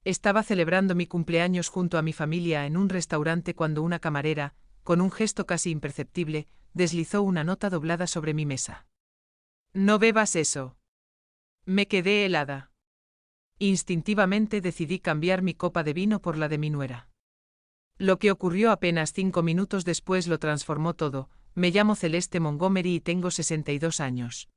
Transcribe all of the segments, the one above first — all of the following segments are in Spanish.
Estaba celebrando mi cumpleaños junto a mi familia en un restaurante cuando una camarera, con un gesto casi imperceptible, deslizó una nota doblada sobre mi mesa. No bebas eso. Me quedé helada. Instintivamente decidí cambiar mi copa de vino por la de mi nuera. Lo que ocurrió apenas 5 minutos después lo transformó todo. Me llamo Celeste Montgomery y tengo 62 años.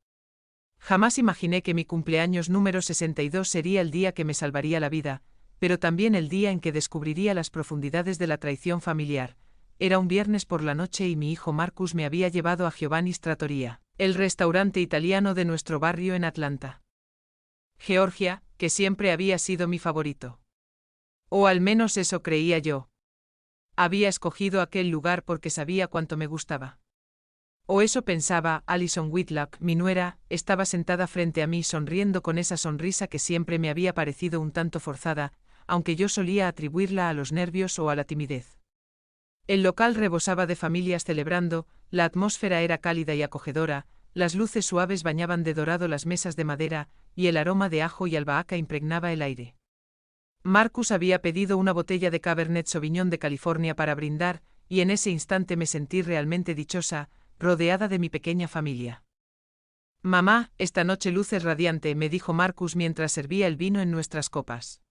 Jamás imaginé que mi cumpleaños número 62 sería el día que me salvaría la vida, pero también el día en que descubriría las profundidades de la traición familiar. Era un viernes por la noche y mi hijo Marcus me había llevado a Giovanni's Trattoria, el restaurante italiano de nuestro barrio en Atlanta, Georgia, que siempre había sido mi favorito. O al menos eso creía yo. Había escogido aquel lugar porque sabía cuánto me gustaba. O eso pensaba. Alison Whitlock, mi nuera, estaba sentada frente a mí sonriendo con esa sonrisa que siempre me había parecido un tanto forzada, aunque yo solía atribuirla a los nervios o a la timidez. El local rebosaba de familias celebrando, la atmósfera era cálida y acogedora, las luces suaves bañaban de dorado las mesas de madera, y el aroma de ajo y albahaca impregnaba el aire. Marcus había pedido una botella de Cabernet Sauvignon de California para brindar, y en ese instante me sentí realmente dichosa, rodeada de mi pequeña familia. Mamá, esta noche luces radiante, me dijo Marcus mientras servía el vino en nuestras copas.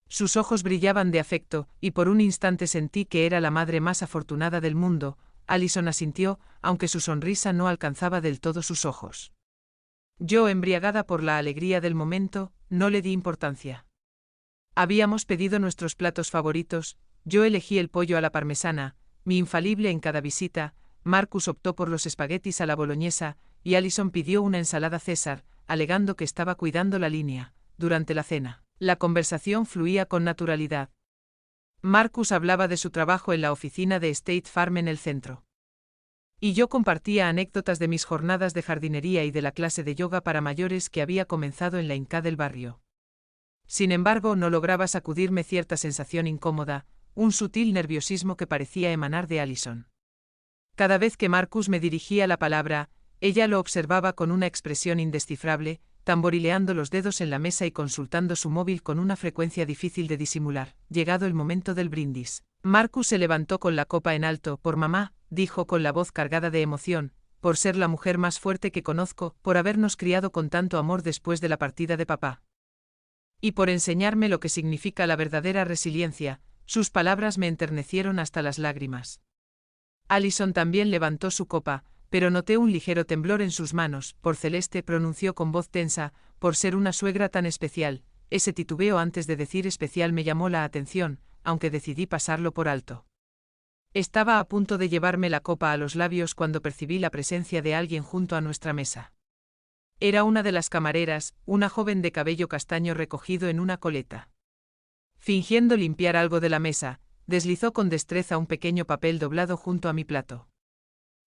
Sus ojos brillaban de afecto, y por un instante sentí que era la madre más afortunada del mundo. Alison asintió, aunque su sonrisa no alcanzaba del todo sus ojos. Yo, embriagada por la alegría del momento, no le di importancia. Habíamos pedido nuestros platos favoritos, yo elegí el pollo a la parmesana, mi infalible en cada visita. Marcus optó por los espaguetis a la boloñesa, y Alison pidió una ensalada César, alegando que estaba cuidando la línea. Durante la cena, la conversación fluía con naturalidad. Marcus hablaba de su trabajo en la oficina de State Farm en el centro. Y yo compartía anécdotas de mis jornadas de jardinería y de la clase de yoga para mayores que había comenzado en la Inca del barrio. Sin embargo, no lograba sacudirme cierta sensación incómoda, un sutil nerviosismo que parecía emanar de Alison. Cada vez que Marcus me dirigía la palabra, ella lo observaba con una expresión indescifrable, tamborileando los dedos en la mesa y consultando su móvil con una frecuencia difícil de disimular. Llegado el momento del brindis, Marcus se levantó con la copa en alto. Por mamá, dijo con la voz cargada de emoción, por ser la mujer más fuerte que conozco, por habernos criado con tanto amor después de la partida de papá. Y por enseñarme lo que significa la verdadera resiliencia. Sus palabras me enternecieron hasta las lágrimas. Alison también levantó su copa, pero noté un ligero temblor en sus manos. Por Celeste, pronunció con voz tensa, por ser una suegra tan especial. Ese titubeo antes de decir especial me llamó la atención, aunque decidí pasarlo por alto. Estaba a punto de llevarme la copa a los labios cuando percibí la presencia de alguien junto a nuestra mesa. Era una de las camareras, una joven de cabello castaño recogido en una coleta. Fingiendo limpiar algo de la mesa, deslizó con destreza un pequeño papel doblado junto a mi plato.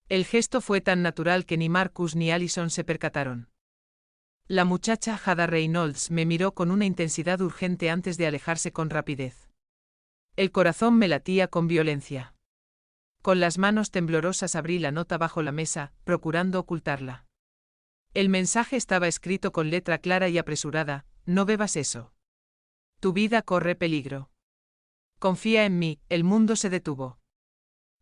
El gesto fue tan natural que ni Marcus ni Alison se percataron. La muchacha Ada Reynolds me miró con una intensidad urgente antes de alejarse con rapidez. El corazón me latía con violencia. Con las manos temblorosas abrí la nota bajo la mesa, procurando ocultarla. El mensaje estaba escrito con letra clara y apresurada: no bebas eso. Tu vida corre peligro. Confía en mí. El mundo se detuvo.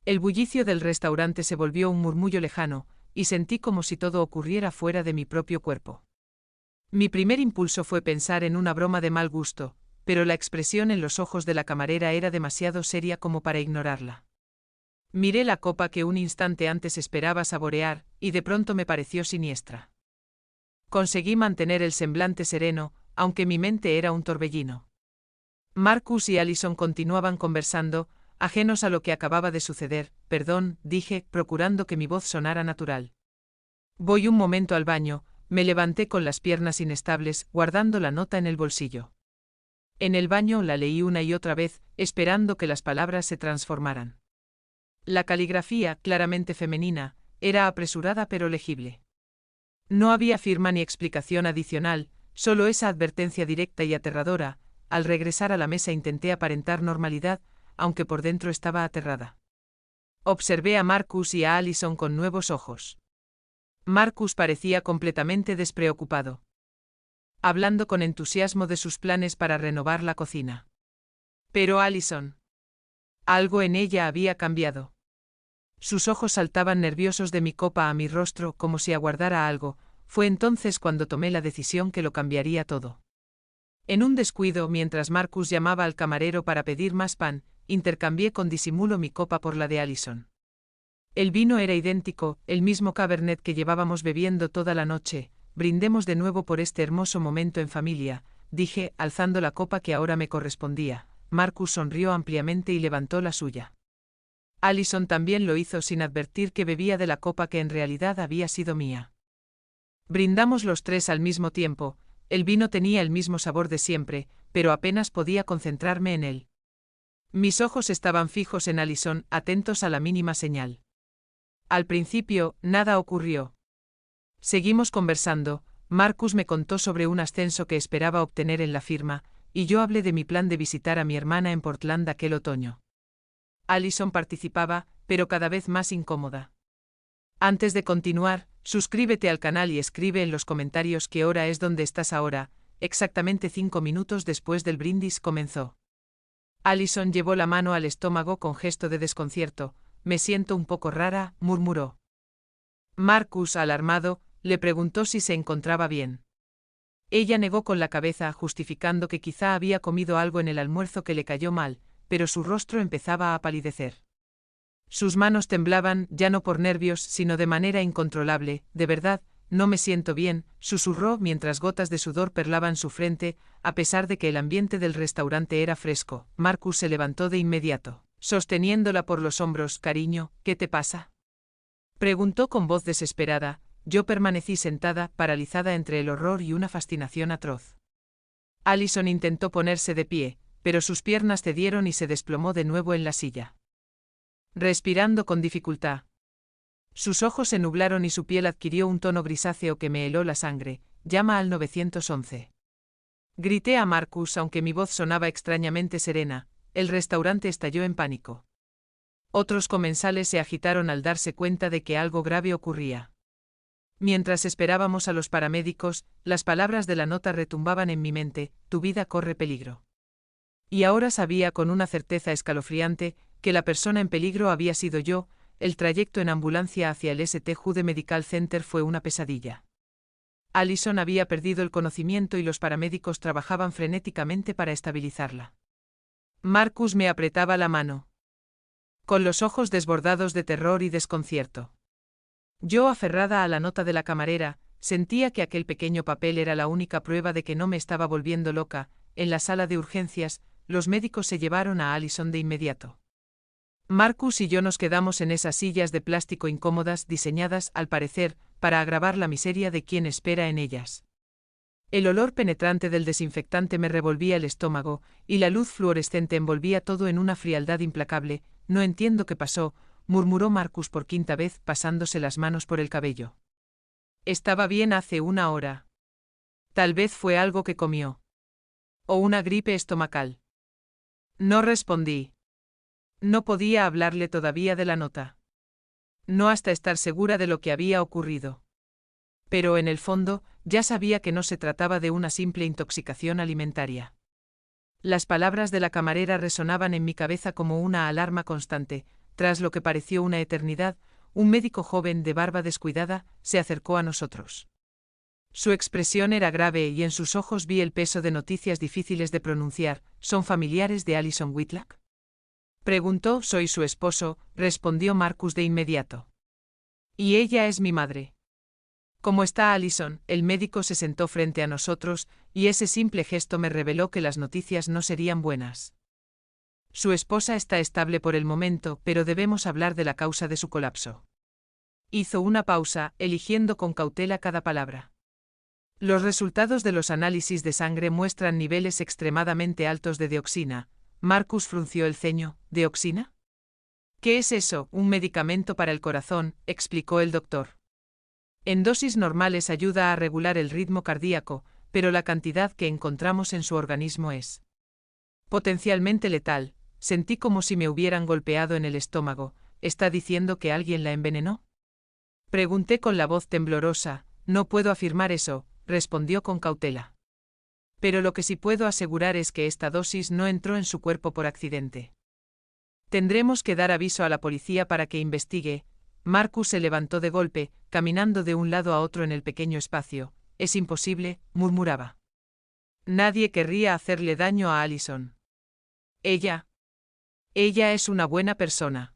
El bullicio del restaurante se volvió un murmullo lejano, y sentí como si todo ocurriera fuera de mi propio cuerpo. Mi primer impulso fue pensar en una broma de mal gusto, pero la expresión en los ojos de la camarera era demasiado seria como para ignorarla. Miré la copa que un instante antes esperaba saborear, y de pronto me pareció siniestra. Conseguí mantener el semblante sereno, aunque mi mente era un torbellino. Marcus y Alison continuaban conversando, ajenos a lo que acababa de suceder. Perdón, dije, procurando que mi voz sonara natural. Voy un momento al baño. Me levanté con las piernas inestables, guardando la nota en el bolsillo. En el baño la leí una y otra vez, esperando que las palabras se transformaran. La caligrafía, claramente femenina, era apresurada pero legible. No había firma ni explicación adicional, solo esa advertencia directa y aterradora. Al regresar a la mesa intenté aparentar normalidad, aunque por dentro estaba aterrada. Observé a Marcus y a Alison con nuevos ojos. Marcus parecía completamente despreocupado. hablando con entusiasmo de sus planes para renovar la cocina. Pero Allison. Algo en ella había cambiado. Sus ojos saltaban nerviosos de mi copa a mi rostro como si aguardara algo. Fue entonces cuando tomé la decisión que lo cambiaría todo. En un descuido, mientras Marcus llamaba al camarero para pedir más pan, intercambié con disimulo mi copa por la de Allison. El vino era idéntico, el mismo Cabernet que llevábamos bebiendo toda la noche. Brindemos de nuevo por este hermoso momento en familia, dije, alzando la copa que ahora me correspondía. Marcus sonrió ampliamente y levantó la suya. Allison también lo hizo sin advertir que bebía de la copa que en realidad había sido mía. Brindamos los tres al mismo tiempo. El vino tenía el mismo sabor de siempre, pero apenas podía concentrarme en él. Mis ojos estaban fijos en Allison, atentos a la mínima señal. Al principio, nada ocurrió. Seguimos conversando. Marcus me contó sobre un ascenso que esperaba obtener en la firma, y yo hablé de mi plan de visitar a mi hermana en Portland aquel otoño. Allison participaba, pero cada vez más incómoda. Antes de continuar, suscríbete al canal y escribe en los comentarios qué hora es donde estás ahora. Exactamente 5 minutos después del brindis comenzó. Allison llevó la mano al estómago con gesto de desconcierto. Me siento un poco rara, murmuró. Marcus, alarmado, le preguntó si se encontraba bien. Ella negó con la cabeza, justificando que quizá había comido algo en el almuerzo que le cayó mal, pero su rostro empezaba a palidecer. Sus manos temblaban, ya no por nervios, sino de manera incontrolable. De verdad, no me siento bien, susurró mientras gotas de sudor perlaban su frente, a pesar de que el ambiente del restaurante era fresco. Marcus se levantó de inmediato, sosteniéndola por los hombros. Cariño, ¿qué te pasa?, preguntó con voz desesperada. Yo permanecí sentada, paralizada entre el horror y una fascinación atroz. Allison intentó ponerse de pie, pero sus piernas cedieron y se desplomó de nuevo en la silla, respirando con dificultad. Sus ojos se nublaron y su piel adquirió un tono grisáceo que me heló la sangre. Llama al 911. Grité a Marcus aunque mi voz sonaba extrañamente serena. El restaurante estalló en pánico. Otros comensales se agitaron al darse cuenta de que algo grave ocurría. Mientras esperábamos a los paramédicos, las palabras de la nota retumbaban en mi mente: tu vida corre peligro. Y ahora sabía con una certeza escalofriante que la persona en peligro había sido yo. El trayecto en ambulancia hacia el St. Jude Medical Center fue una pesadilla. Allison había perdido el conocimiento y los paramédicos trabajaban frenéticamente para estabilizarla. Marcus me apretaba la mano, con los ojos desbordados de terror y desconcierto. Yo, aferrada a la nota de la camarera, sentía que aquel pequeño papel era la única prueba de que no me estaba volviendo loca. En la sala de urgencias, los médicos se llevaron a Allison de inmediato. Marcus y yo nos quedamos en esas sillas de plástico incómodas, diseñadas, al parecer, para agravar la miseria de quien espera en ellas. El olor penetrante del desinfectante me revolvía el estómago, y la luz fluorescente envolvía todo en una frialdad implacable. No entiendo qué pasó, murmuró Marcus por quinta vez, pasándose las manos por el cabello. Estaba bien hace una hora. Tal vez fue algo que comió. O una gripe estomacal. No respondí. No podía hablarle todavía de la nota. No hasta estar segura de lo que había ocurrido. Pero en el fondo, ya sabía que no se trataba de una simple intoxicación alimentaria. Las palabras de la camarera resonaban en mi cabeza como una alarma constante. Tras lo que pareció una eternidad, un médico joven de barba descuidada se acercó a nosotros. Su expresión era grave y en sus ojos vi el peso de noticias difíciles de pronunciar. ¿Son familiares de Allison Whitlock?, preguntó. Soy su esposo, respondió Marcus de inmediato. Y ella es mi madre. ¿Cómo está Allison? El médico se sentó frente a nosotros, y ese simple gesto me reveló que las noticias no serían buenas. Su esposa está estable por el momento, pero debemos hablar de la causa de su colapso. Hizo una pausa, eligiendo con cautela cada palabra. Los resultados de los análisis de sangre muestran niveles extremadamente altos de dioxina. Marcus frunció el ceño. ¿Dioxina? ¿Qué es eso? Un medicamento para el corazón, explicó el doctor. En dosis normales ayuda a regular el ritmo cardíaco, pero la cantidad que encontramos en su organismo es potencialmente letal. Sentí como si me hubieran golpeado en el estómago. ¿Está diciendo que alguien la envenenó?, pregunté con la voz temblorosa. No puedo afirmar eso, respondió con cautela. Pero lo que sí puedo asegurar es que esta dosis no entró en su cuerpo por accidente. Tendremos que dar aviso a la policía para que investigue. Marcus se levantó de golpe, caminando de un lado a otro en el pequeño espacio. Es imposible, murmuraba. Nadie querría hacerle daño a Allison. Ella es una buena persona.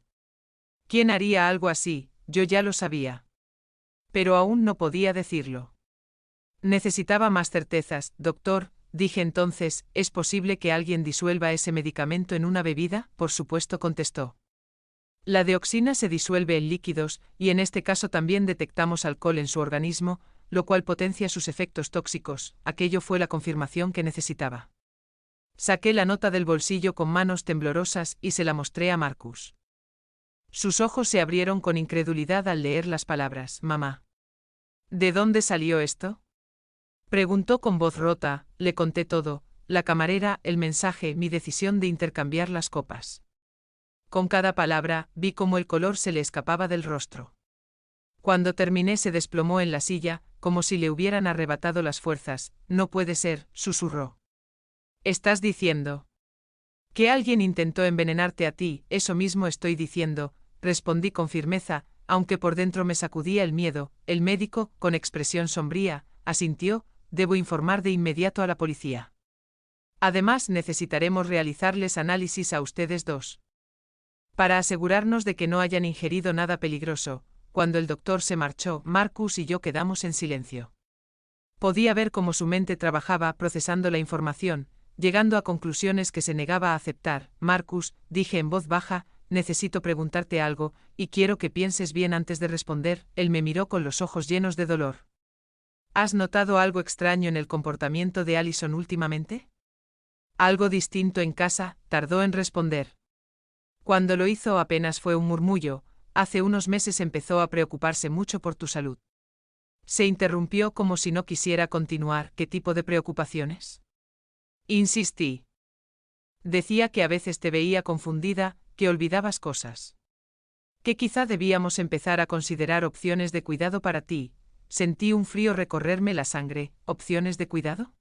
¿Quién haría algo así? Yo ya lo sabía. Pero aún no podía decirlo. Necesitaba más certezas, doctor, dije entonces. ¿Es posible que alguien disuelva ese medicamento en una bebida? Por supuesto, contestó. La dioxina se disuelve en líquidos, y en este caso también detectamos alcohol en su organismo, lo cual potencia sus efectos tóxicos. Aquello fue la confirmación que necesitaba. Saqué la nota del bolsillo con manos temblorosas y se la mostré a Marcus. Sus ojos se abrieron con incredulidad al leer las palabras. Mamá. ¿De dónde salió esto? Preguntó con voz rota. Le conté todo, la camarera, el mensaje, mi decisión de intercambiar las copas. Con cada palabra, vi cómo el color se le escapaba del rostro. Cuando terminé se desplomó en la silla, como si le hubieran arrebatado las fuerzas. No puede ser, susurró. ¿Estás diciendo que alguien intentó envenenarte a ti? Eso mismo estoy diciendo, respondí con firmeza, aunque por dentro me sacudía el miedo. El médico, con expresión sombría, asintió. Debo informar de inmediato a la policía. Además, necesitaremos realizarles análisis a ustedes dos, para asegurarnos de que no hayan ingerido nada peligroso. Cuando el doctor se marchó, Marcus y yo quedamos en silencio. Podía ver cómo su mente trabajaba procesando la información, llegando a conclusiones que se negaba a aceptar. Marcus, dije en voz baja, necesito preguntarte algo, y quiero que pienses bien antes de responder. Él me miró con los ojos llenos de dolor. ¿Has notado algo extraño en el comportamiento de Allison últimamente? Algo distinto en casa, tardó en responder. Cuando lo hizo apenas fue un murmullo. Hace unos meses empezó a preocuparse mucho por tu salud. Se interrumpió como si no quisiera continuar. ¿Qué tipo de preocupaciones? Insistí. Decía que a veces te veía confundida, que olvidabas cosas. Que quizá debíamos empezar a considerar opciones de cuidado para ti. Sentí un frío recorrerme la sangre. ¿Opciones de cuidado?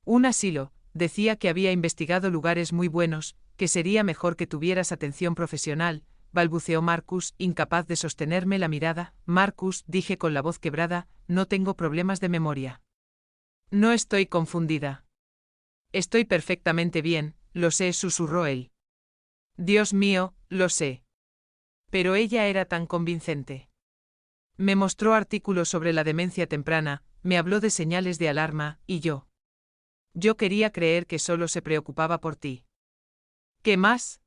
Un asilo. Decía que había investigado lugares muy buenos, que sería mejor que tuvieras atención profesional, balbuceó Marcus, incapaz de sostenerme la mirada. Marcus, dije con la voz quebrada, no tengo problemas de memoria. No estoy confundida. Estoy perfectamente bien, lo sé, susurró él. Dios mío, lo sé. Pero ella era tan convincente. Me mostró artículos sobre la demencia temprana, me habló de señales de alarma, y yo quería creer que solo se preocupaba por ti. ¿Qué más?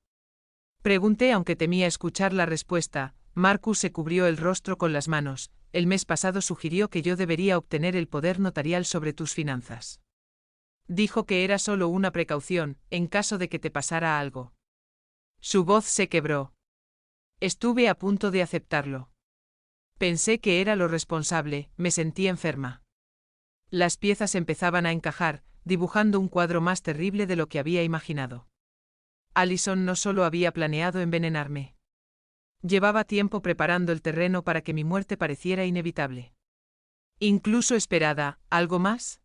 Pregunté aunque temía escuchar la respuesta. Marcus se cubrió el rostro con las manos. El mes pasado sugirió que yo debería obtener el poder notarial sobre tus finanzas. Dijo que era solo una precaución, en caso de que te pasara algo. Su voz se quebró. Estuve a punto de aceptarlo. Pensé que era lo responsable, me sentí enferma. Las piezas empezaban a encajar, dibujando un cuadro más terrible de lo que había imaginado. Allison no solo había planeado envenenarme. Llevaba tiempo preparando el terreno para que mi muerte pareciera inevitable. Incluso esperada. ¿Algo más?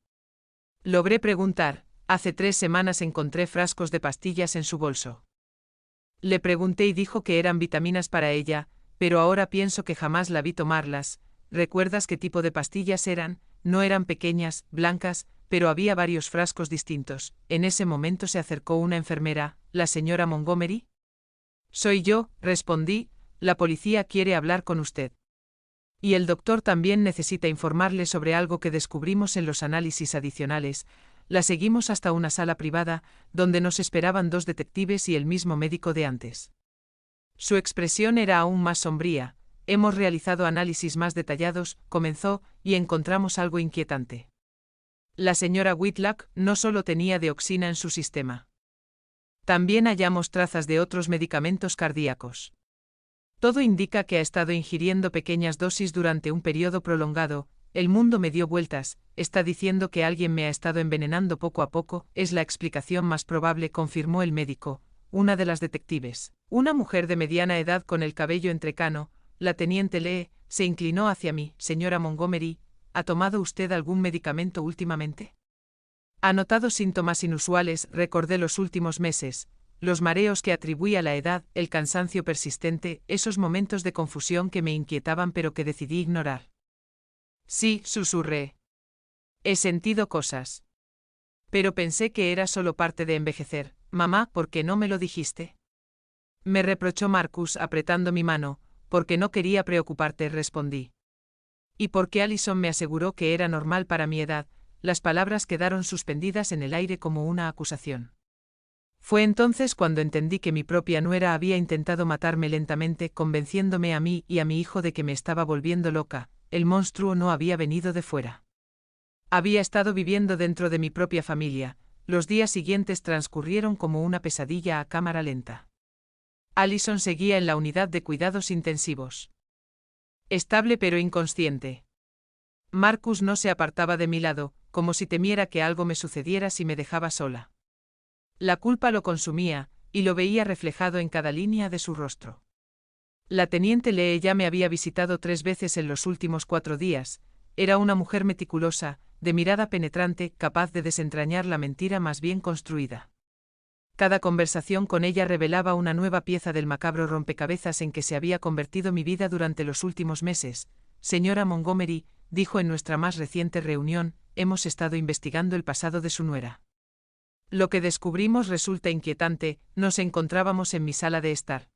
Logré preguntar. Hace 3 semanas encontré frascos de pastillas en su bolso. Le pregunté y dijo que eran vitaminas para ella, pero ahora pienso que jamás la vi tomarlas. ¿Recuerdas qué tipo de pastillas eran? No eran pequeñas, blancas, pero había varios frascos distintos. En ese momento se acercó una enfermera. ¿La señora Montgomery? Soy yo, respondí. La policía quiere hablar con usted. Y el doctor también necesita informarle sobre algo que descubrimos en los análisis adicionales. La seguimos hasta una sala privada, donde nos esperaban 2 detectives y el mismo médico de antes. Su expresión era aún más sombría. Hemos realizado análisis más detallados, comenzó, y encontramos algo inquietante. La señora Whitlock no solo tenía dioxina en su sistema. También hallamos trazas de otros medicamentos cardíacos. Todo indica que ha estado ingiriendo pequeñas dosis durante un periodo prolongado. El mundo me dio vueltas. Está diciendo que alguien me ha estado envenenando poco a poco. Es la explicación más probable, confirmó el médico. Una de las detectives, una mujer de mediana edad con el cabello entrecano, la teniente Lee, se inclinó hacia mí. Señora Montgomery, ¿ha tomado usted algún medicamento últimamente? Ha notado síntomas inusuales, recordé los últimos meses, los mareos que atribuí a la edad, el cansancio persistente, esos momentos de confusión que me inquietaban pero que decidí ignorar. Sí, susurré. He sentido cosas. Pero pensé que era solo parte de envejecer. Mamá, ¿por qué no me lo dijiste? Me reprochó Marcus apretando mi mano, porque no quería preocuparte, respondí. Y porque Allison me aseguró que era normal para mi edad, las palabras quedaron suspendidas en el aire como una acusación. Fue entonces cuando entendí que mi propia nuera había intentado matarme lentamente, convenciéndome a mí y a mi hijo de que me estaba volviendo loca. El monstruo no había venido de fuera. Había estado viviendo dentro de mi propia familia. Los días siguientes transcurrieron como una pesadilla a cámara lenta. Allison seguía en la unidad de cuidados intensivos. Estable pero inconsciente. Marcus no se apartaba de mi lado, como si temiera que algo me sucediera si me dejaba sola. La culpa lo consumía, y lo veía reflejado en cada línea de su rostro. La teniente Lee ya me había visitado 3 veces en los últimos 4 días. Era una mujer meticulosa, de mirada penetrante, capaz de desentrañar la mentira más bien construida. Cada conversación con ella revelaba una nueva pieza del macabro rompecabezas en que se había convertido mi vida durante los últimos meses. Señora Montgomery, dijo en nuestra más reciente reunión, hemos estado investigando el pasado de su nuera. Lo que descubrimos resulta inquietante. Nos encontrábamos en mi sala de estar.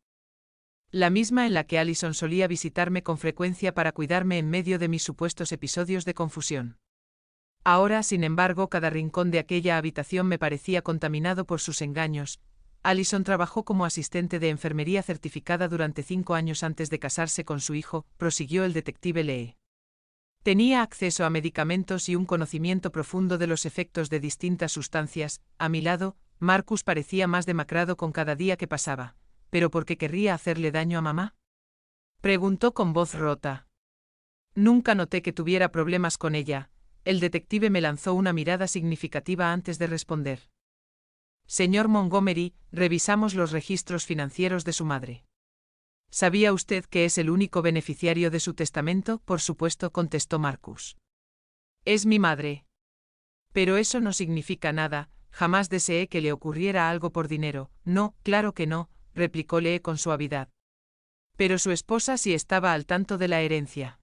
La misma en la que Allison solía visitarme con frecuencia para cuidarme en medio de mis supuestos episodios de confusión. Ahora, sin embargo, cada rincón de aquella habitación me parecía contaminado por sus engaños. Allison trabajó como asistente de enfermería certificada durante 5 años antes de casarse con su hijo, prosiguió el detective Lee. Tenía acceso a medicamentos y un conocimiento profundo de los efectos de distintas sustancias. A mi lado, Marcus parecía más demacrado con cada día que pasaba. ¿Pero por qué querría hacerle daño a mamá? Preguntó con voz rota. Nunca noté que tuviera problemas con ella. El detective me lanzó una mirada significativa antes de responder. Señor Montgomery, revisamos los registros financieros de su madre. ¿Sabía usted que es el único beneficiario de su testamento? Por supuesto, contestó Marcus. Es mi madre. Pero eso no significa nada, jamás deseé que le ocurriera algo por dinero. No, claro que no, replicó Lee con suavidad. Pero su esposa sí estaba al tanto de la herencia.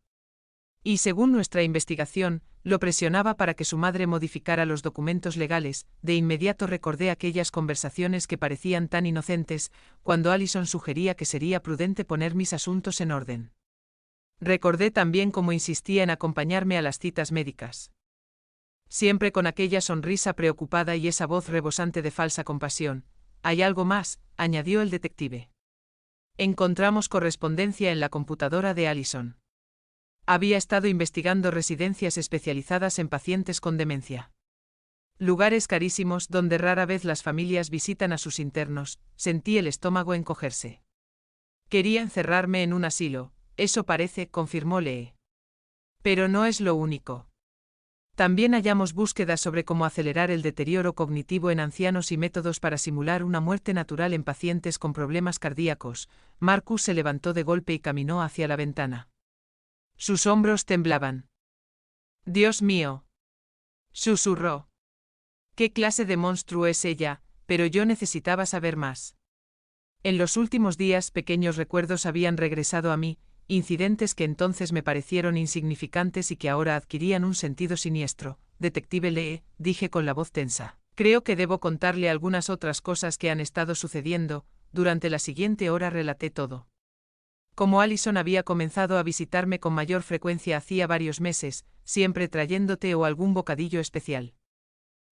Y según nuestra investigación, lo presionaba para que su madre modificara los documentos legales. De inmediato recordé aquellas conversaciones que parecían tan inocentes, cuando Allison sugería que sería prudente poner mis asuntos en orden. Recordé también cómo insistía en acompañarme a las citas médicas. Siempre con aquella sonrisa preocupada y esa voz rebosante de falsa compasión. Hay algo más, añadió el detective. Encontramos correspondencia en la computadora de Allison. Había estado investigando residencias especializadas en pacientes con demencia. Lugares carísimos donde rara vez las familias visitan a sus internos. Sentí el estómago encogerse. Quería encerrarme en un asilo, eso parece, confirmó Lee. Pero no es lo único. También hallamos búsquedas sobre cómo acelerar el deterioro cognitivo en ancianos y métodos para simular una muerte natural en pacientes con problemas cardíacos. Marcus se levantó de golpe y caminó hacia la ventana. Sus hombros temblaban. Dios mío. Susurró. ¿Qué clase de monstruo es ella? Pero yo necesitaba saber más. En los últimos días pequeños recuerdos habían regresado a mí, incidentes que entonces me parecieron insignificantes y que ahora adquirían un sentido siniestro. Detective Lee, dije con la voz tensa. Creo que debo contarle algunas otras cosas que han estado sucediendo. Durante la siguiente hora relaté todo. Como Allison había comenzado a visitarme con mayor frecuencia hacía varios meses, siempre trayendo té o algún bocadillo especial.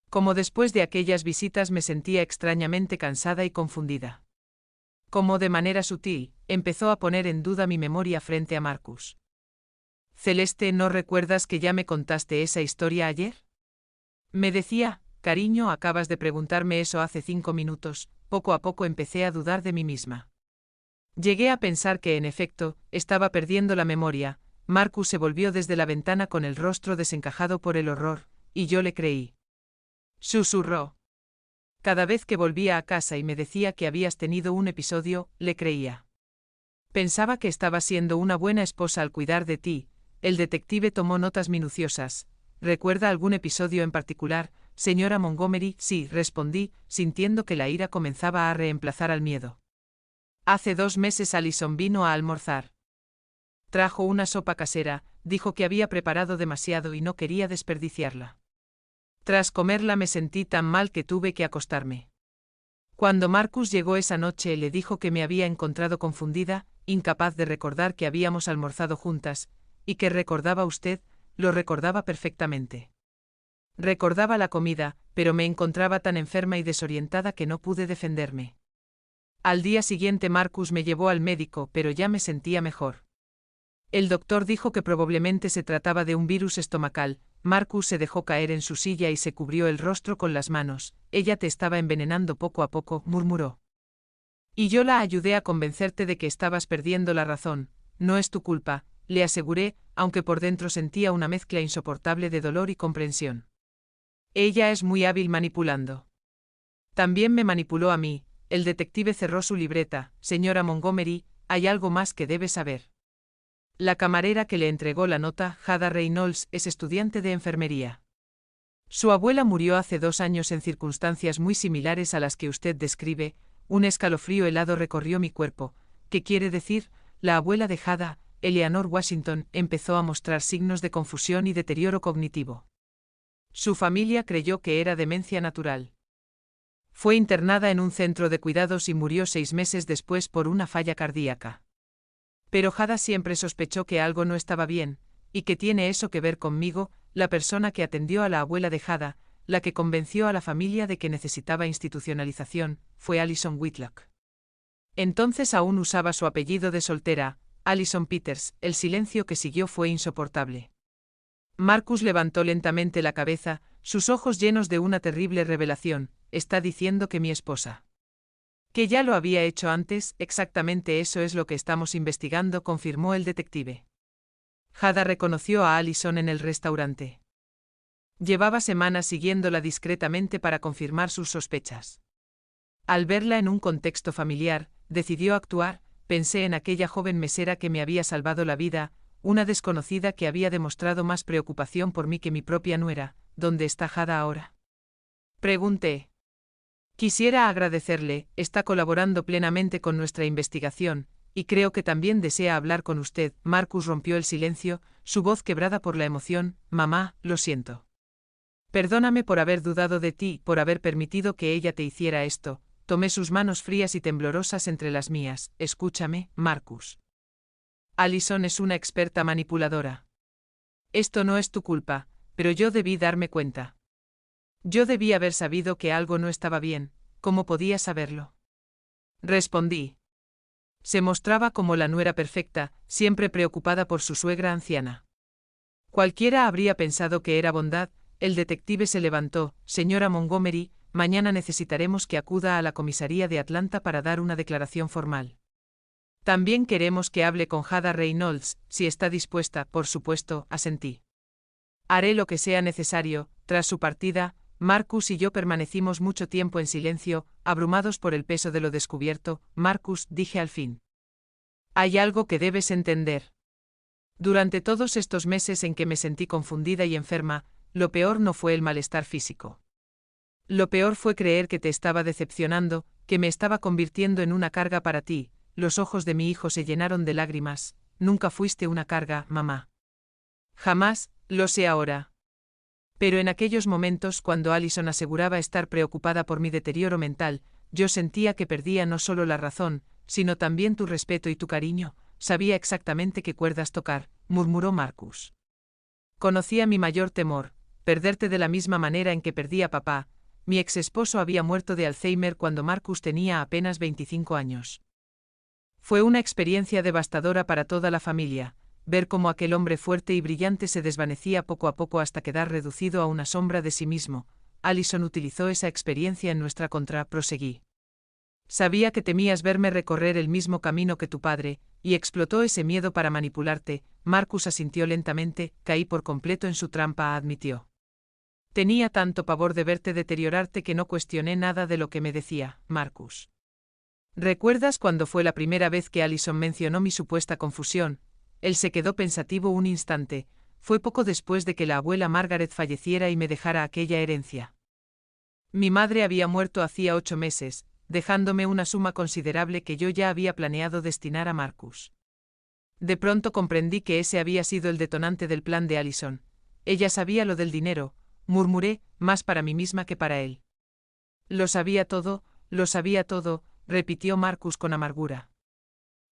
Como después de aquellas visitas me sentía extrañamente cansada y confundida. Como de manera sutil, empezó a poner en duda mi memoria frente a Marcus. Celeste, ¿no recuerdas que ya me contaste esa historia ayer? Me decía, cariño, acabas de preguntarme eso hace 5 minutos. Poco a poco empecé a dudar de mí misma. Llegué a pensar que, en efecto, estaba perdiendo la memoria. Marcus se volvió desde la ventana con el rostro desencajado por el horror, y yo le creí. Susurró. Cada vez que volvía a casa y me decía que habías tenido un episodio, le creía. Pensaba que estaba siendo una buena esposa al cuidar de ti. El detective tomó notas minuciosas. ¿Recuerda algún episodio en particular? señora Montgomery, sí, respondí, sintiendo que la ira comenzaba a reemplazar al miedo. Hace 2 meses Allison vino a almorzar. Trajo una sopa casera, dijo que había preparado demasiado y no quería desperdiciarla. Tras comerla me sentí tan mal que tuve que acostarme. Cuando Marcus llegó esa noche le dijo que me había encontrado confundida, incapaz de recordar que habíamos almorzado juntas, y que recordaba usted, lo recordaba perfectamente. Recordaba la comida, pero me encontraba tan enferma y desorientada que no pude defenderme. Al día siguiente Marcus me llevó al médico, pero ya me sentía mejor. El doctor dijo que probablemente se trataba de un virus estomacal. Marcus se dejó caer en su silla y se cubrió el rostro con las manos. Ella te estaba envenenando poco a poco, murmuró. Y yo la ayudé a convencerte de que estabas perdiendo la razón. No es tu culpa, le aseguré, aunque por dentro sentía una mezcla insoportable de dolor y comprensión. Ella es muy hábil manipulando. También me manipuló a mí. El detective cerró su libreta. Señora Montgomery, hay algo más que debe saber. La camarera que le entregó la nota, Hada Reynolds, es estudiante de enfermería. Su abuela murió hace 2 años en circunstancias muy similares a las que usted describe. Un escalofrío helado recorrió mi cuerpo. ¿Qué quiere decir? La abuela de Hada, Eleanor Washington, empezó a mostrar signos de confusión y deterioro cognitivo. Su familia creyó que era demencia natural. Fue internada en un centro de cuidados y murió 6 meses después por una falla cardíaca. Pero Hada siempre sospechó que algo no estaba bien, y que tiene eso que ver conmigo. La persona que atendió a la abuela de Hada, la que convenció a la familia de que necesitaba institucionalización, fue Allison Whitlock. Entonces aún usaba su apellido de soltera, Allison Peters. El silencio que siguió fue insoportable. Marcus levantó lentamente la cabeza, sus ojos llenos de una terrible revelación. Está diciendo que mi esposa. Que ya lo había hecho antes, exactamente eso es lo que estamos investigando, confirmó el detective. Hada reconoció a Allison en el restaurante. Llevaba semanas siguiéndola discretamente para confirmar sus sospechas. Al verla en un contexto familiar, decidió actuar. Pensé en aquella joven mesera que me había salvado la vida, una desconocida que había demostrado más preocupación por mí que mi propia nuera. ¿Dónde está Hada ahora?, pregunté. Quisiera agradecerle, está colaborando plenamente con nuestra investigación, y creo que también desea hablar con usted. Marcus rompió el silencio, su voz quebrada por la emoción. Mamá, lo siento. Perdóname por haber dudado de ti, por haber permitido que ella te hiciera esto. Tomé sus manos frías y temblorosas entre las mías. Escúchame, Marcus. Allison es una experta manipuladora. Esto no es tu culpa, pero yo debí darme cuenta. Yo debí haber sabido que algo no estaba bien. ¿Cómo podía saberlo?, respondí. Se mostraba como la nuera perfecta, siempre preocupada por su suegra anciana. Cualquiera habría pensado que era bondad. El detective se levantó. Señora Montgomery, mañana necesitaremos que acuda a la comisaría de Atlanta para dar una declaración formal. También queremos que hable con Hada Reynolds, si está dispuesta, por supuesto, asentí. Haré lo que sea necesario. Tras su partida, Marcus y yo permanecimos mucho tiempo en silencio, abrumados por el peso de lo descubierto. Marcus, dije al fin. Hay algo que debes entender. Durante todos estos meses en que me sentí confundida y enferma, lo peor no fue el malestar físico. Lo peor fue creer que te estaba decepcionando, que me estaba convirtiendo en una carga para ti. Los ojos de mi hijo se llenaron de lágrimas. Nunca fuiste una carga, mamá. Jamás, lo sé ahora. Pero en aquellos momentos, cuando Allison aseguraba estar preocupada por mi deterioro mental, yo sentía que perdía no solo la razón, sino también tu respeto y tu cariño. Sabía exactamente qué cuerdas tocar, murmuró Marcus. Conocía mi mayor temor, perderte de la misma manera en que perdí a papá. Mi ex esposo había muerto de Alzheimer cuando Marcus tenía apenas 25 años. Fue una experiencia devastadora para toda la familia, ver cómo aquel hombre fuerte y brillante se desvanecía poco a poco hasta quedar reducido a una sombra de sí mismo. Allison utilizó esa experiencia en nuestra contra, proseguí. Sabía que temías verme recorrer el mismo camino que tu padre, y explotó ese miedo para manipularte. Marcus asintió lentamente. Caí por completo en su trampa, admitió. Tenía tanto pavor de verte deteriorarte que no cuestioné nada de lo que me decía, Marcus. ¿Recuerdas cuando fue la primera vez que Allison mencionó mi supuesta confusión? Él se quedó pensativo un instante. Fue poco después de que la abuela Margaret falleciera y me dejara aquella herencia. Mi madre había muerto hacía 8 meses, dejándome una suma considerable que yo ya había planeado destinar a Marcus. De pronto comprendí que ese había sido el detonante del plan de Allison. Ella sabía lo del dinero, murmuré, más para mí misma que para él. Lo sabía todo, repitió Marcus con amargura.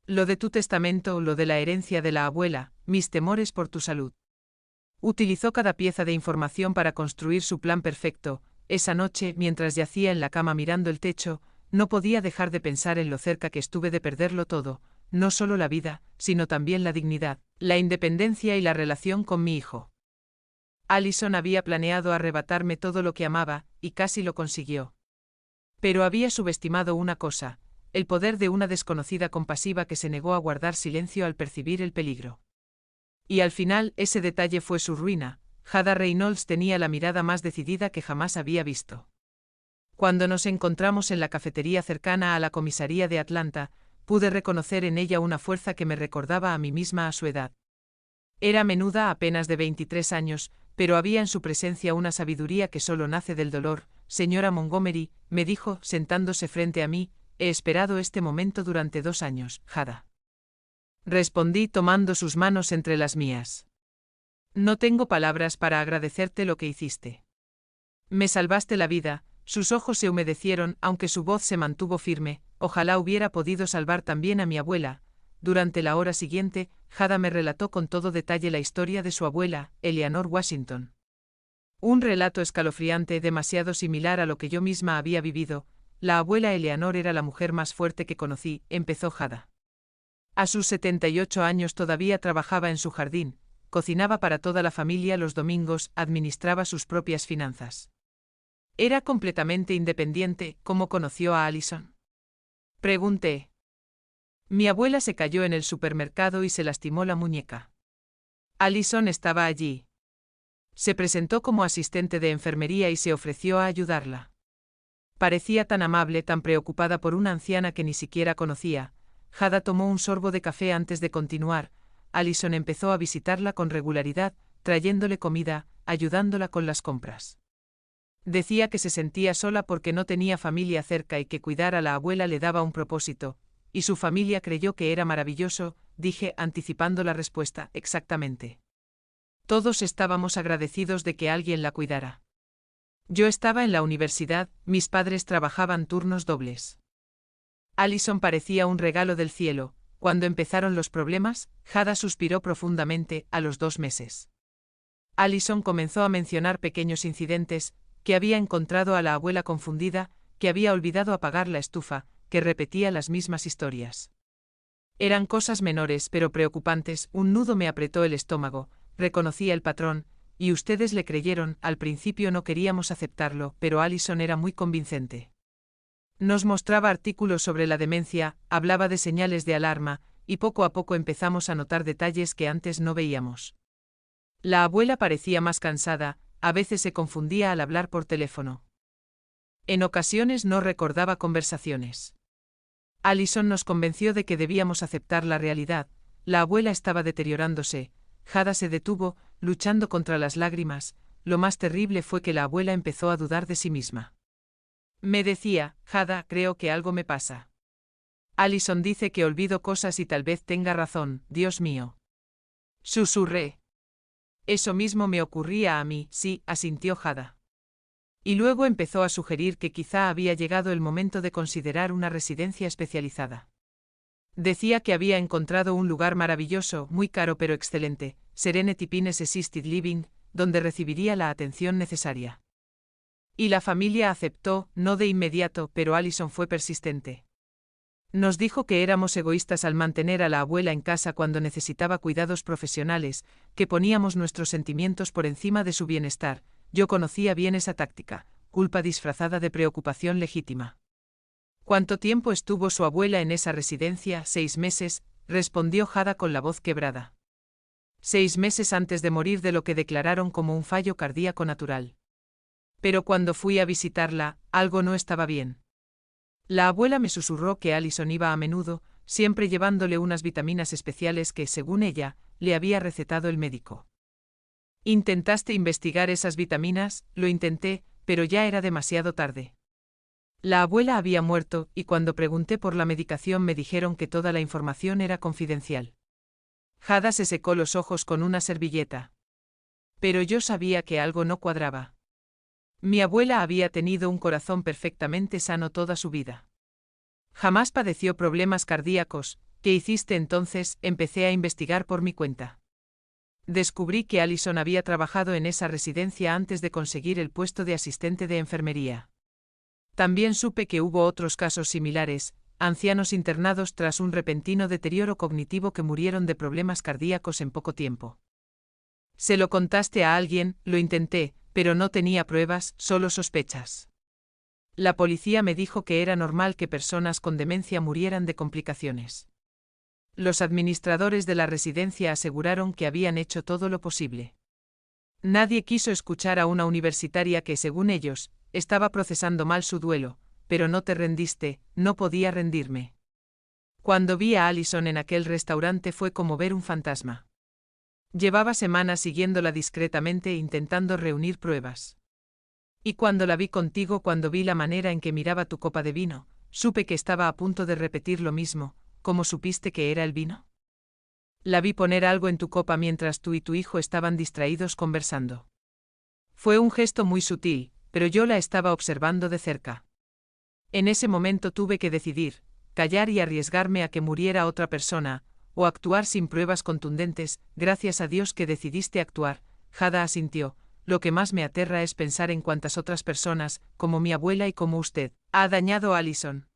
Lo de tu testamento, lo de la herencia de la abuela, mis temores por tu salud. Utilizó cada pieza de información para construir su plan perfecto. Esa noche, mientras yacía en la cama mirando el techo, no podía dejar de pensar en lo cerca que estuve de perderlo todo, no solo la vida, sino también la dignidad, la independencia y la relación con mi hijo. Allison había planeado arrebatarme todo lo que amaba, y casi lo consiguió. Pero había subestimado una cosa, el poder de una desconocida compasiva que se negó a guardar silencio al percibir el peligro. Y al final, ese detalle fue su ruina. Hada Reynolds tenía la mirada más decidida que jamás había visto. Cuando nos encontramos en la cafetería cercana a la comisaría de Atlanta, pude reconocer en ella una fuerza que me recordaba a mí misma a su edad. Era menuda, apenas de 23 años, pero había en su presencia una sabiduría que solo nace del dolor. Señora Montgomery, me dijo, sentándose frente a mí, he esperado este momento durante 2 años, Hada. Respondí tomando sus manos entre las mías. No tengo palabras para agradecerte lo que hiciste. Me salvaste la vida. Sus ojos se humedecieron, aunque su voz se mantuvo firme. Ojalá hubiera podido salvar también a mi abuela. Durante la hora siguiente, Hada me relató con todo detalle la historia de su abuela, Eleanor Washington. Un relato escalofriante, demasiado similar a lo que yo misma había vivido. La abuela Eleanor era la mujer más fuerte que conocí, empezó Hada. A sus 78 años todavía trabajaba en su jardín, cocinaba para toda la familia los domingos, administraba sus propias finanzas. Era completamente independiente. ¿Cómo conoció a Allison? Pregunté. Mi abuela se cayó en el supermercado y se lastimó la muñeca. Allison estaba allí. Se presentó como asistente de enfermería y se ofreció a ayudarla. Parecía tan amable, tan preocupada por una anciana que ni siquiera conocía. Hada tomó un sorbo de café antes de continuar. Allison empezó a visitarla con regularidad, trayéndole comida, ayudándola con las compras. Decía que se sentía sola porque no tenía familia cerca y que cuidar a la abuela le daba un propósito, y su familia creyó que era maravilloso, dije anticipando la respuesta, exactamente. Todos estábamos agradecidos de que alguien la cuidara. Yo estaba en la universidad, mis padres trabajaban turnos dobles. Allison parecía un regalo del cielo. Cuando empezaron los problemas, Hada suspiró profundamente, a los 2 meses. Allison comenzó a mencionar pequeños incidentes, que había encontrado a la abuela confundida, que había olvidado apagar la estufa, que repetía las mismas historias. Eran cosas menores pero preocupantes. Un nudo me apretó el estómago, reconocía el patrón, y ustedes le creyeron. Al principio no queríamos aceptarlo, pero Allison era muy convincente. Nos mostraba artículos sobre la demencia, hablaba de señales de alarma, y poco a poco empezamos a notar detalles que antes no veíamos. La abuela parecía más cansada, a veces se confundía al hablar por teléfono. En ocasiones no recordaba conversaciones. Allison nos convenció de que debíamos aceptar la realidad. La abuela estaba deteriorándose. Hada se detuvo, luchando contra las lágrimas. Lo más terrible fue que la abuela empezó a dudar de sí misma. Me decía, Hada, creo que algo me pasa. Allison dice que olvido cosas y tal vez tenga razón, Dios mío. Susurré. Eso mismo me ocurría a mí, sí, asintió Hada. Y luego empezó a sugerir que quizá había llegado el momento de considerar una residencia especializada. Decía que había encontrado un lugar maravilloso, muy caro pero excelente, Serenity Pines Assisted Living, donde recibiría la atención necesaria. Y la familia aceptó, no de inmediato, pero Allison fue persistente. Nos dijo que éramos egoístas al mantener a la abuela en casa cuando necesitaba cuidados profesionales, que poníamos nuestros sentimientos por encima de su bienestar. Yo conocía bien esa táctica, culpa disfrazada de preocupación legítima. ¿Cuánto tiempo estuvo su abuela en esa residencia? 6 meses, respondió Hada con la voz quebrada. 6 meses antes de morir de lo que declararon como un fallo cardíaco natural. Pero cuando fui a visitarla, algo no estaba bien. La abuela me susurró que Allison iba a menudo, siempre llevándole unas vitaminas especiales que, según ella, le había recetado el médico. ¿Intentaste investigar esas vitaminas? Lo intenté, pero ya era demasiado tarde. La abuela había muerto, y cuando pregunté por la medicación me dijeron que toda la información era confidencial. Hada se secó los ojos con una servilleta. Pero yo sabía que algo no cuadraba. Mi abuela había tenido un corazón perfectamente sano toda su vida. Jamás padeció problemas cardíacos. ¿Qué hiciste entonces? Empecé a investigar por mi cuenta. Descubrí que Allison había trabajado en esa residencia antes de conseguir el puesto de asistente de enfermería. También supe que hubo otros casos similares, ancianos internados tras un repentino deterioro cognitivo que murieron de problemas cardíacos en poco tiempo. ¿Se lo contaste a alguien? Lo intenté, pero no tenía pruebas, solo sospechas. La policía me dijo que era normal que personas con demencia murieran de complicaciones. Los administradores de la residencia aseguraron que habían hecho todo lo posible. Nadie quiso escuchar a una universitaria que, según ellos, estaba procesando mal su duelo, pero no te rendiste. No podía rendirme. Cuando vi a Allison en aquel restaurante fue como ver un fantasma. Llevaba semanas siguiéndola discretamente e intentando reunir pruebas. Y cuando la vi contigo, cuando vi la manera en que miraba tu copa de vino, supe que estaba a punto de repetir lo mismo. ¿Cómo supiste que era el vino? La vi poner algo en tu copa mientras tú y tu hijo estaban distraídos conversando. Fue un gesto muy sutil, pero yo la estaba observando de cerca. En ese momento tuve que decidir, callar y arriesgarme a que muriera otra persona, o actuar sin pruebas contundentes. Gracias a Dios que decidiste actuar. Hada asintió. Lo que más me aterra es pensar en cuántas otras personas, como mi abuela y como usted, ha dañado a Allison.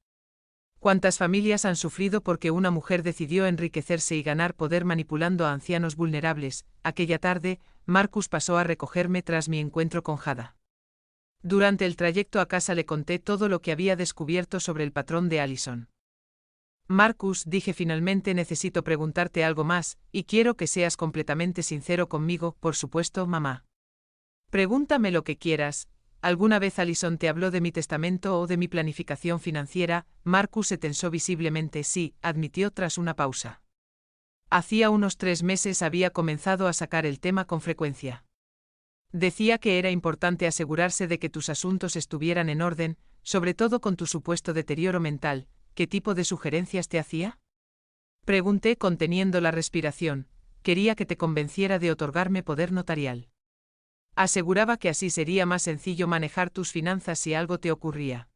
¿Cuántas familias han sufrido porque una mujer decidió enriquecerse y ganar poder manipulando a ancianos vulnerables? Aquella tarde, Marcus pasó a recogerme tras mi encuentro con Hada. Durante el trayecto a casa le conté todo lo que había descubierto sobre el patrón de Allison. Marcus, dije finalmente, necesito preguntarte algo más, y quiero que seas completamente sincero conmigo, por supuesto, mamá. Pregúntame lo que quieras. ¿Alguna vez Allison te habló de mi testamento o de mi planificación financiera? Marcus se tensó visiblemente. Sí, admitió tras una pausa. Hacía unos 3 meses había comenzado a sacar el tema con frecuencia. Decía que era importante asegurarse de que tus asuntos estuvieran en orden, sobre todo con tu supuesto deterioro mental. ¿Qué tipo de sugerencias te hacía? Pregunté conteniendo la respiración. Quería que te convenciera de otorgarme poder notarial. Aseguraba que así sería más sencillo manejar tus finanzas si algo te ocurría.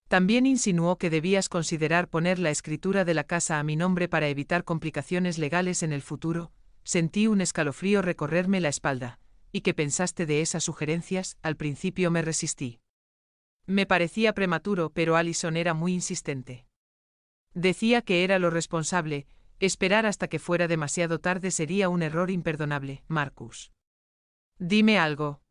También insinuó que debías considerar poner la escritura de la casa a mi nombre para evitar complicaciones legales en el futuro. Sentí un escalofrío recorrerme la espalda. ¿Y qué pensaste de esas sugerencias? Al principio me resistí. Me parecía prematuro, pero Allison era muy insistente. Decía que era lo responsable. Esperar hasta que fuera demasiado tarde sería un error imperdonable. Marcus. Dime algo.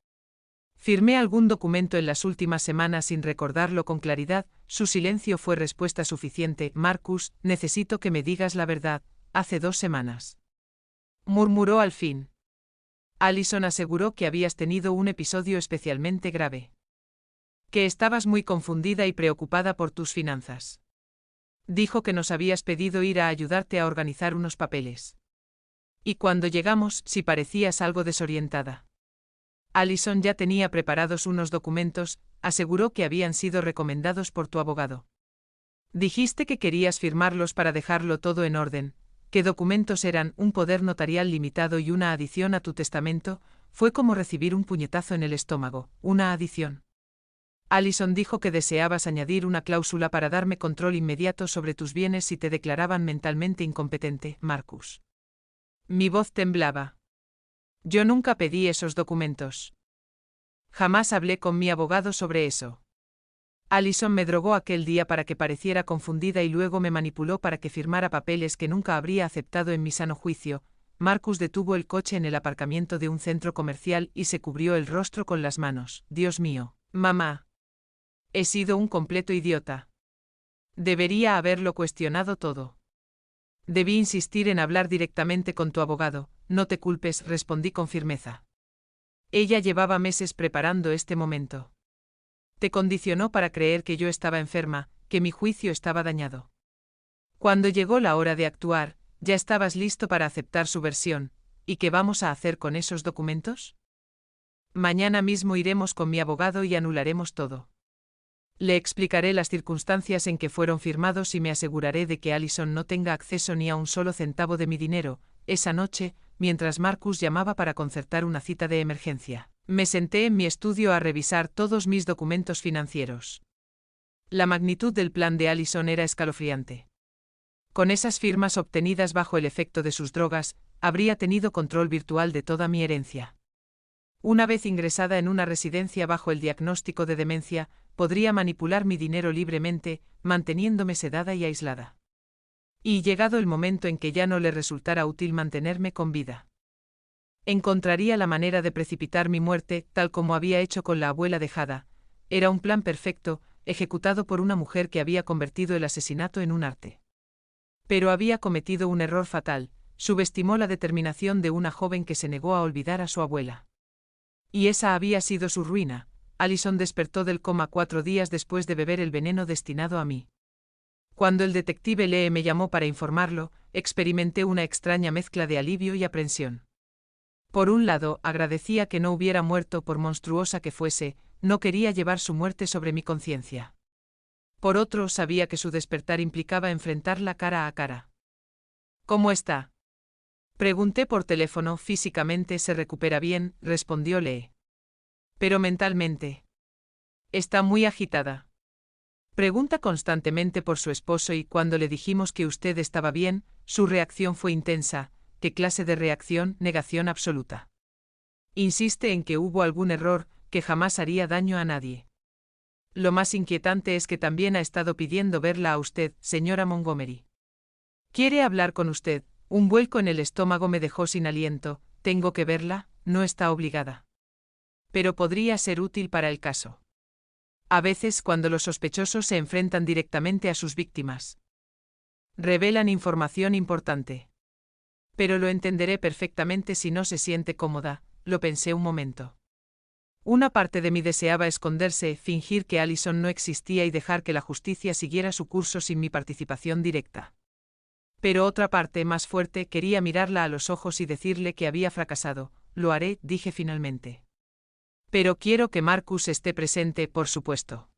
¿Firmé algún documento en las últimas semanas sin recordarlo con claridad? Su silencio fue respuesta suficiente. Marcus, necesito que me digas la verdad. Hace 2 semanas. Murmuró al fin. Allison aseguró que habías tenido un episodio especialmente grave. Que estabas muy confundida y preocupada por tus finanzas. Dijo que nos habías pedido ir a ayudarte a organizar unos papeles. Y cuando llegamos, sí parecías algo desorientada. Allison ya tenía preparados unos documentos, aseguró que habían sido recomendados por tu abogado. Dijiste que querías firmarlos para dejarlo todo en orden. ¿Qué documentos eran? Un poder notarial limitado y una adición a tu testamento. Fue como recibir un puñetazo en el estómago. Una adición. Allison dijo que deseabas añadir una cláusula para darme control inmediato sobre tus bienes si te declaraban mentalmente incompetente. Marcus. Mi voz temblaba. Yo nunca pedí esos documentos. Jamás hablé con mi abogado sobre eso. Allison me drogó aquel día para que pareciera confundida y luego me manipuló para que firmara papeles que nunca habría aceptado en mi sano juicio. Marcus detuvo el coche en el aparcamiento de un centro comercial y se cubrió el rostro con las manos. Dios mío, mamá. He sido un completo idiota. Debería haberlo cuestionado todo. Debí insistir en hablar directamente con tu abogado. No te culpes, respondí con firmeza. Ella llevaba meses preparando este momento. Te condicionó para creer que yo estaba enferma, que mi juicio estaba dañado. Cuando llegó la hora de actuar, ya estabas listo para aceptar su versión. ¿Y qué vamos a hacer con esos documentos? Mañana mismo iremos con mi abogado y anularemos todo. Le explicaré las circunstancias en que fueron firmados y me aseguraré de que Allison no tenga acceso ni a un solo centavo de mi dinero. Esa noche, mientras Marcus llamaba para concertar una cita de emergencia, me senté en mi estudio a revisar todos mis documentos financieros. La magnitud del plan de Allison era escalofriante. Con esas firmas obtenidas bajo el efecto de sus drogas, habría tenido control virtual de toda mi herencia. Una vez ingresada en una residencia bajo el diagnóstico de demencia, podría manipular mi dinero libremente, manteniéndome sedada y aislada. Y llegado el momento en que ya no le resultara útil mantenerme con vida, encontraría la manera de precipitar mi muerte, tal como había hecho con la abuela dejada. Era un plan perfecto, ejecutado por una mujer que había convertido el asesinato en un arte. Pero había cometido un error fatal, subestimó la determinación de una joven que se negó a olvidar a su abuela. Y esa había sido su ruina. Allison despertó del coma 4 días después de beber el veneno destinado a mí. Cuando el detective Lee me llamó para informarlo, experimenté una extraña mezcla de alivio y aprensión. Por un lado, agradecía que no hubiera muerto por monstruosa que fuese, no quería llevar su muerte sobre mi conciencia. Por otro, sabía que su despertar implicaba enfrentarla cara a cara. ¿Cómo está? Pregunté por teléfono. Físicamente se recupera bien, respondió Lee. Pero mentalmente. Está muy agitada. Pregunta constantemente por su esposo y cuando le dijimos que usted estaba bien, su reacción fue intensa. ¿Qué clase de reacción? Negación absoluta. Insiste en que hubo algún error, que jamás haría daño a nadie. Lo más inquietante es que también ha estado pidiendo verla a usted, señora Montgomery. ¿Quiere hablar con usted? Un vuelco en el estómago me dejó sin aliento. ¿Tengo que verla? No está obligada. Pero podría ser útil para el caso. A veces, cuando los sospechosos se enfrentan directamente a sus víctimas, revelan información importante. Pero lo entenderé perfectamente si no se siente cómoda, lo pensé un momento. Una parte de mí deseaba esconderse, fingir que Allison no existía y dejar que la justicia siguiera su curso sin mi participación directa. Pero otra parte, más fuerte, quería mirarla a los ojos y decirle que había fracasado. Lo haré, dije finalmente. Pero quiero que Marcus esté presente, por supuesto.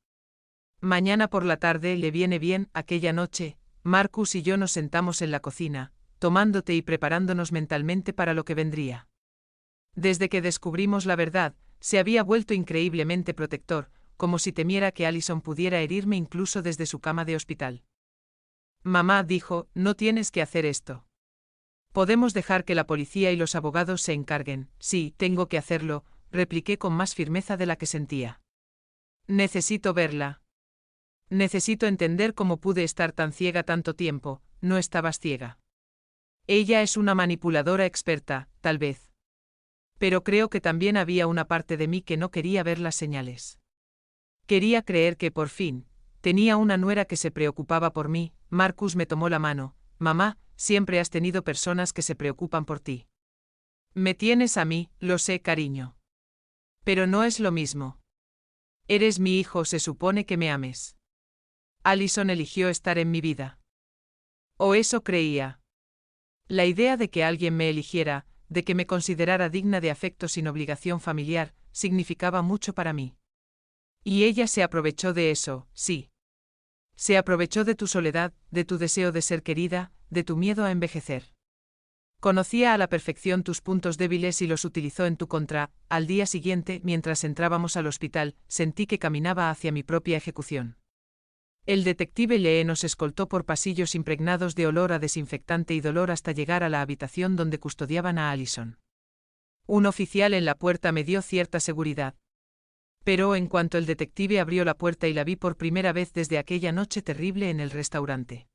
Mañana por la tarde le viene bien. Aquella noche, Marcus y yo nos sentamos en la cocina, tomando té y preparándonos mentalmente para lo que vendría. Desde que descubrimos la verdad, se había vuelto increíblemente protector, como si temiera que Allison pudiera herirme incluso desde su cama de hospital. Mamá dijo, no tienes que hacer esto. Podemos dejar que la policía y los abogados se encarguen. Sí, tengo que hacerlo, repliqué con más firmeza de la que sentía. Necesito verla. Necesito entender cómo pude estar tan ciega tanto tiempo. No estabas ciega. Ella es una manipuladora experta, tal vez. Pero creo que también había una parte de mí que no quería ver las señales. Quería creer que, por fin, tenía una nuera que se preocupaba por mí. Marcus me tomó la mano. Mamá, siempre has tenido personas que se preocupan por ti. Me tienes a mí, lo sé, cariño. Pero no es lo mismo. Eres mi hijo, se supone que me ames. Allison eligió estar en mi vida. O eso creía. La idea de que alguien me eligiera, de que me considerara digna de afecto sin obligación familiar, significaba mucho para mí. Y ella se aprovechó de eso, sí. Se aprovechó de tu soledad, de tu deseo de ser querida, de tu miedo a envejecer. Conocía a la perfección tus puntos débiles y los utilizó en tu contra. Al día siguiente, mientras entrábamos al hospital, sentí que caminaba hacia mi propia ejecución. El detective Lee nos escoltó por pasillos impregnados de olor a desinfectante y dolor hasta llegar a la habitación donde custodiaban a Allison. Un oficial en la puerta me dio cierta seguridad. Pero en cuanto el detective abrió la puerta y la vi por primera vez desde aquella noche terrible en el restaurante,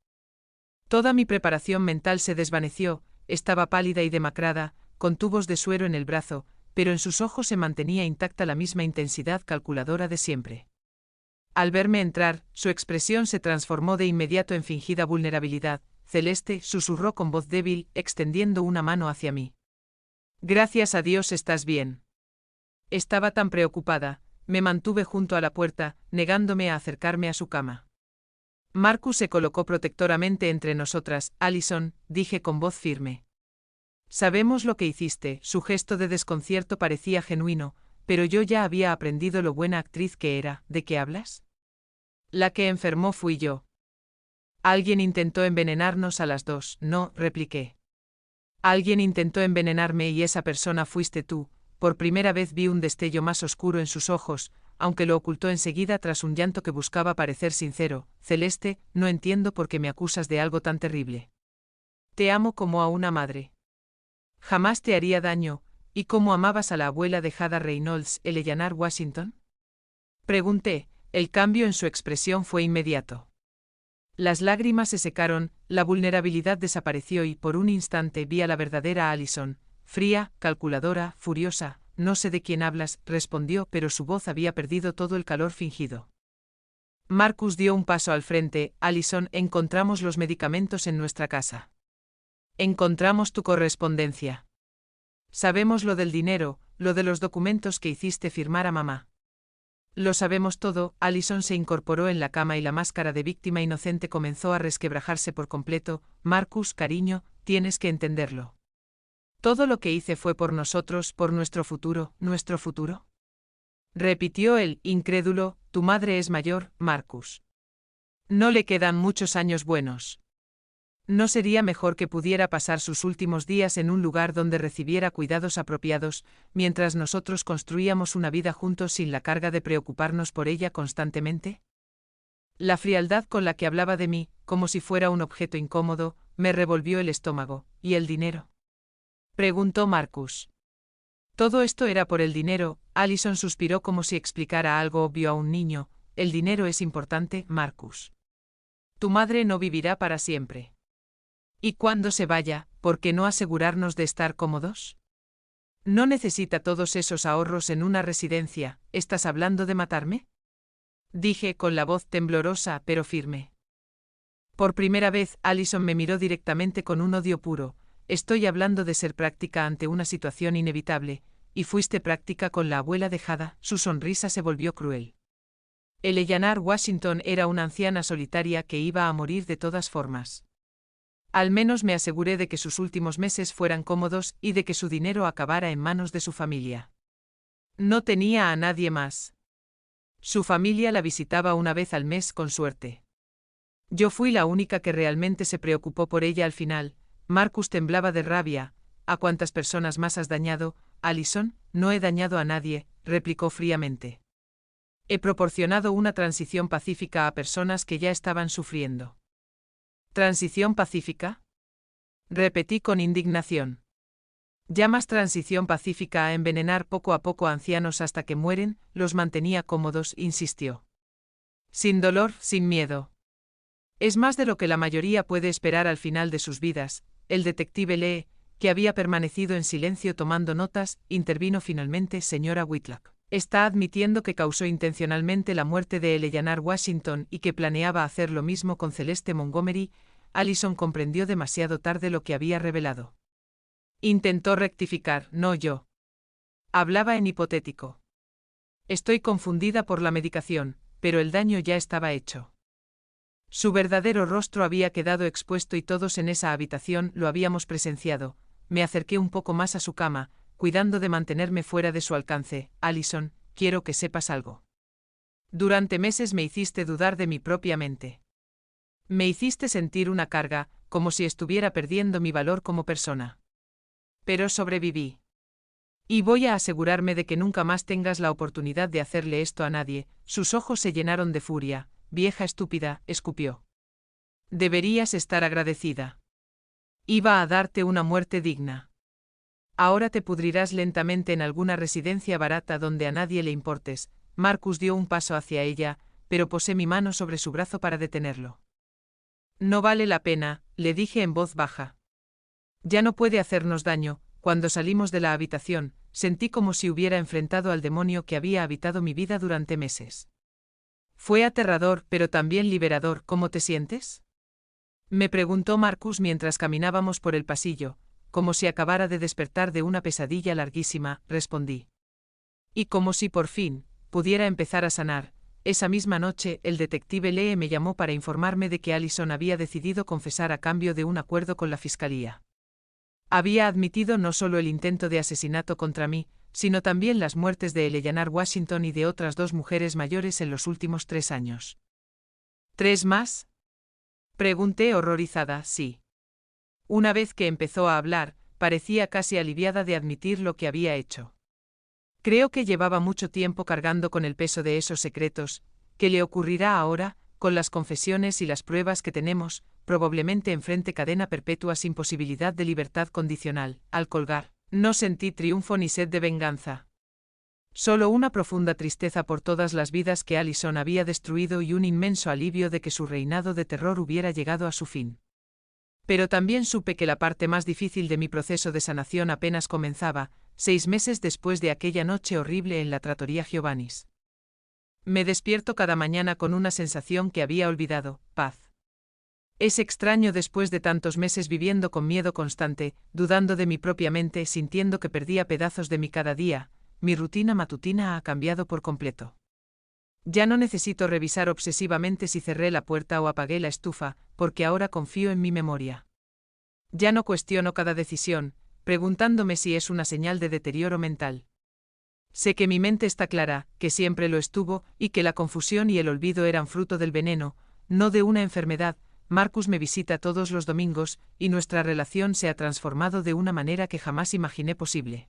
toda mi preparación mental se desvaneció. Estaba pálida y demacrada, con tubos de suero en el brazo, pero en sus ojos se mantenía intacta la misma intensidad calculadora de siempre. Al verme entrar, su expresión se transformó de inmediato en fingida vulnerabilidad. Celeste, susurró con voz débil, extendiendo una mano hacia mí. Gracias a Dios estás bien. Estaba tan preocupada, me mantuve junto a la puerta, negándome a acercarme a su cama. Marcus se colocó protectoramente entre nosotras. Allison, dije con voz firme. Sabemos lo que hiciste. Su gesto de desconcierto parecía genuino, pero yo ya había aprendido lo buena actriz que era. ¿De qué hablas? La que enfermó fui yo. Alguien intentó envenenarnos a las dos. No, repliqué. Alguien intentó envenenarme y esa persona fuiste tú. Por primera vez vi un destello más oscuro en sus ojos, aunque lo ocultó enseguida tras un llanto que buscaba parecer sincero. Celeste, no entiendo por qué me acusas de algo tan terrible. Te amo como a una madre. Jamás te haría daño. ¿Y cómo amabas a la abuela de Ada Reynolds, Eleanor Washington? Pregunté. El cambio en su expresión fue inmediato. Las lágrimas se secaron, la vulnerabilidad desapareció y por un instante vi a la verdadera Allison, fría, calculadora, furiosa. No sé de quién hablas, respondió, pero su voz había perdido todo el calor fingido. Marcus dio un paso al frente. Allison, encontramos los medicamentos en nuestra casa. Encontramos tu correspondencia. Sabemos lo del dinero, lo de los documentos que hiciste firmar a mamá. Lo sabemos todo. Allison se incorporó en la cama y la máscara de víctima inocente comenzó a resquebrajarse por completo. Marcus, cariño, tienes que entenderlo. Todo lo que hice fue por nosotros, por nuestro futuro. ¿Nuestro futuro? Repitió él, incrédulo. Tu madre es mayor, Marcus. No le quedan muchos años buenos. ¿No sería mejor que pudiera pasar sus últimos días en un lugar donde recibiera cuidados apropiados, mientras nosotros construíamos una vida juntos sin la carga de preocuparnos por ella constantemente? La frialdad con la que hablaba de mí, como si fuera un objeto incómodo, me revolvió el estómago. ¿Y el dinero? Preguntó Marcus. Todo esto era por el dinero. Allison suspiró como si explicara algo obvio a un niño. El dinero es importante, Marcus. Tu madre no vivirá para siempre. Y cuando se vaya, ¿por qué no asegurarnos de estar cómodos? No necesita todos esos ahorros en una residencia. ¿Estás hablando de matarme? Dije con la voz temblorosa pero firme. Por primera vez, Allison me miró directamente con un odio puro. Estoy hablando de ser práctica ante una situación inevitable, y fuiste práctica con la abuela de Ada. Su sonrisa se volvió cruel. Eleanor Washington era una anciana solitaria que iba a morir de todas formas. Al menos me aseguré de que sus últimos meses fueran cómodos y de que su dinero acabara en manos de su familia. No tenía a nadie más. Su familia la visitaba una vez al mes con suerte. Yo fui la única que realmente se preocupó por ella al final. Marcus temblaba de rabia. ¿A cuántas personas más has dañado, Allison? No he dañado a nadie, replicó fríamente. He proporcionado una transición pacífica a personas que ya estaban sufriendo. ¿Transición pacífica? Repetí con indignación. ¿Llamas transición pacífica a envenenar poco a poco a ancianos hasta que mueren? Los mantenía cómodos, insistió. Sin dolor, sin miedo. Es más de lo que la mayoría puede esperar al final de sus vidas. El detective Lee, que había permanecido en silencio tomando notas, intervino finalmente. Señora Whitlock, está admitiendo que causó intencionalmente la muerte de Eleanor Washington y que planeaba hacer lo mismo con Celeste Montgomery. Allison comprendió demasiado tarde lo que había revelado. Intentó rectificar. No yo. Hablaba en hipotético. Estoy confundida por la medicación, pero el daño ya estaba hecho. Su verdadero rostro había quedado expuesto y todos en esa habitación lo habíamos presenciado. Me acerqué un poco más a su cama, cuidando de mantenerme fuera de su alcance. Allison, quiero que sepas algo. Durante meses me hiciste dudar de mi propia mente. Me hiciste sentir una carga, como si estuviera perdiendo mi valor como persona. Pero sobreviví. Y voy a asegurarme de que nunca más tengas la oportunidad de hacerle esto a nadie. Sus ojos se llenaron de furia. Vieja estúpida, escupió. Deberías estar agradecida. Iba a darte una muerte digna. Ahora te pudrirás lentamente en alguna residencia barata donde a nadie le importes. Marcus dio un paso hacia ella, pero posé mi mano sobre su brazo para detenerlo. No vale la pena, le dije en voz baja. Ya no puede hacernos daño. Cuando salimos de la habitación, sentí como si hubiera enfrentado al demonio que había habitado mi vida durante meses. Fue aterrador, pero también liberador. ¿Cómo te sientes? Me preguntó Marcus mientras caminábamos por el pasillo, como si acabara de despertar de una pesadilla larguísima, respondí. Y como si por fin pudiera empezar a sanar. Esa misma noche, el detective Lee me llamó para informarme de que Allison había decidido confesar a cambio de un acuerdo con la fiscalía. Había admitido no solo el intento de asesinato contra mí, sino también las muertes de Eleanor Washington y de otras 2 mujeres mayores en los últimos 3 años. ¿3 más? Pregunté horrorizada. Sí. Una vez que empezó a hablar, parecía casi aliviada de admitir lo que había hecho. Creo que llevaba mucho tiempo cargando con el peso de esos secretos. ¿Qué le ocurrirá ahora, con las confesiones y las pruebas que tenemos? Probablemente enfrente cadena perpetua sin posibilidad de libertad condicional. Al colgar, no sentí triunfo ni sed de venganza. Solo una profunda tristeza por todas las vidas que Allison había destruido y un inmenso alivio de que su reinado de terror hubiera llegado a su fin. Pero también supe que la parte más difícil de mi proceso de sanación apenas comenzaba, 6 meses después de aquella noche horrible en la trattoria Giovanni's. Me despierto cada mañana con una sensación que había olvidado, paz. Es extraño después de tantos meses viviendo con miedo constante, dudando de mi propia mente, sintiendo que perdía pedazos de mi cada día. Mi rutina matutina ha cambiado por completo. Ya no necesito revisar obsesivamente si cerré la puerta o apagué la estufa, porque ahora confío en mi memoria. Ya no cuestiono cada decisión, preguntándome si es una señal de deterioro mental. Sé que mi mente está clara, que siempre lo estuvo, y que la confusión y el olvido eran fruto del veneno, no de una enfermedad. Marcus me visita todos los domingos, y nuestra relación se ha transformado de una manera que jamás imaginé posible.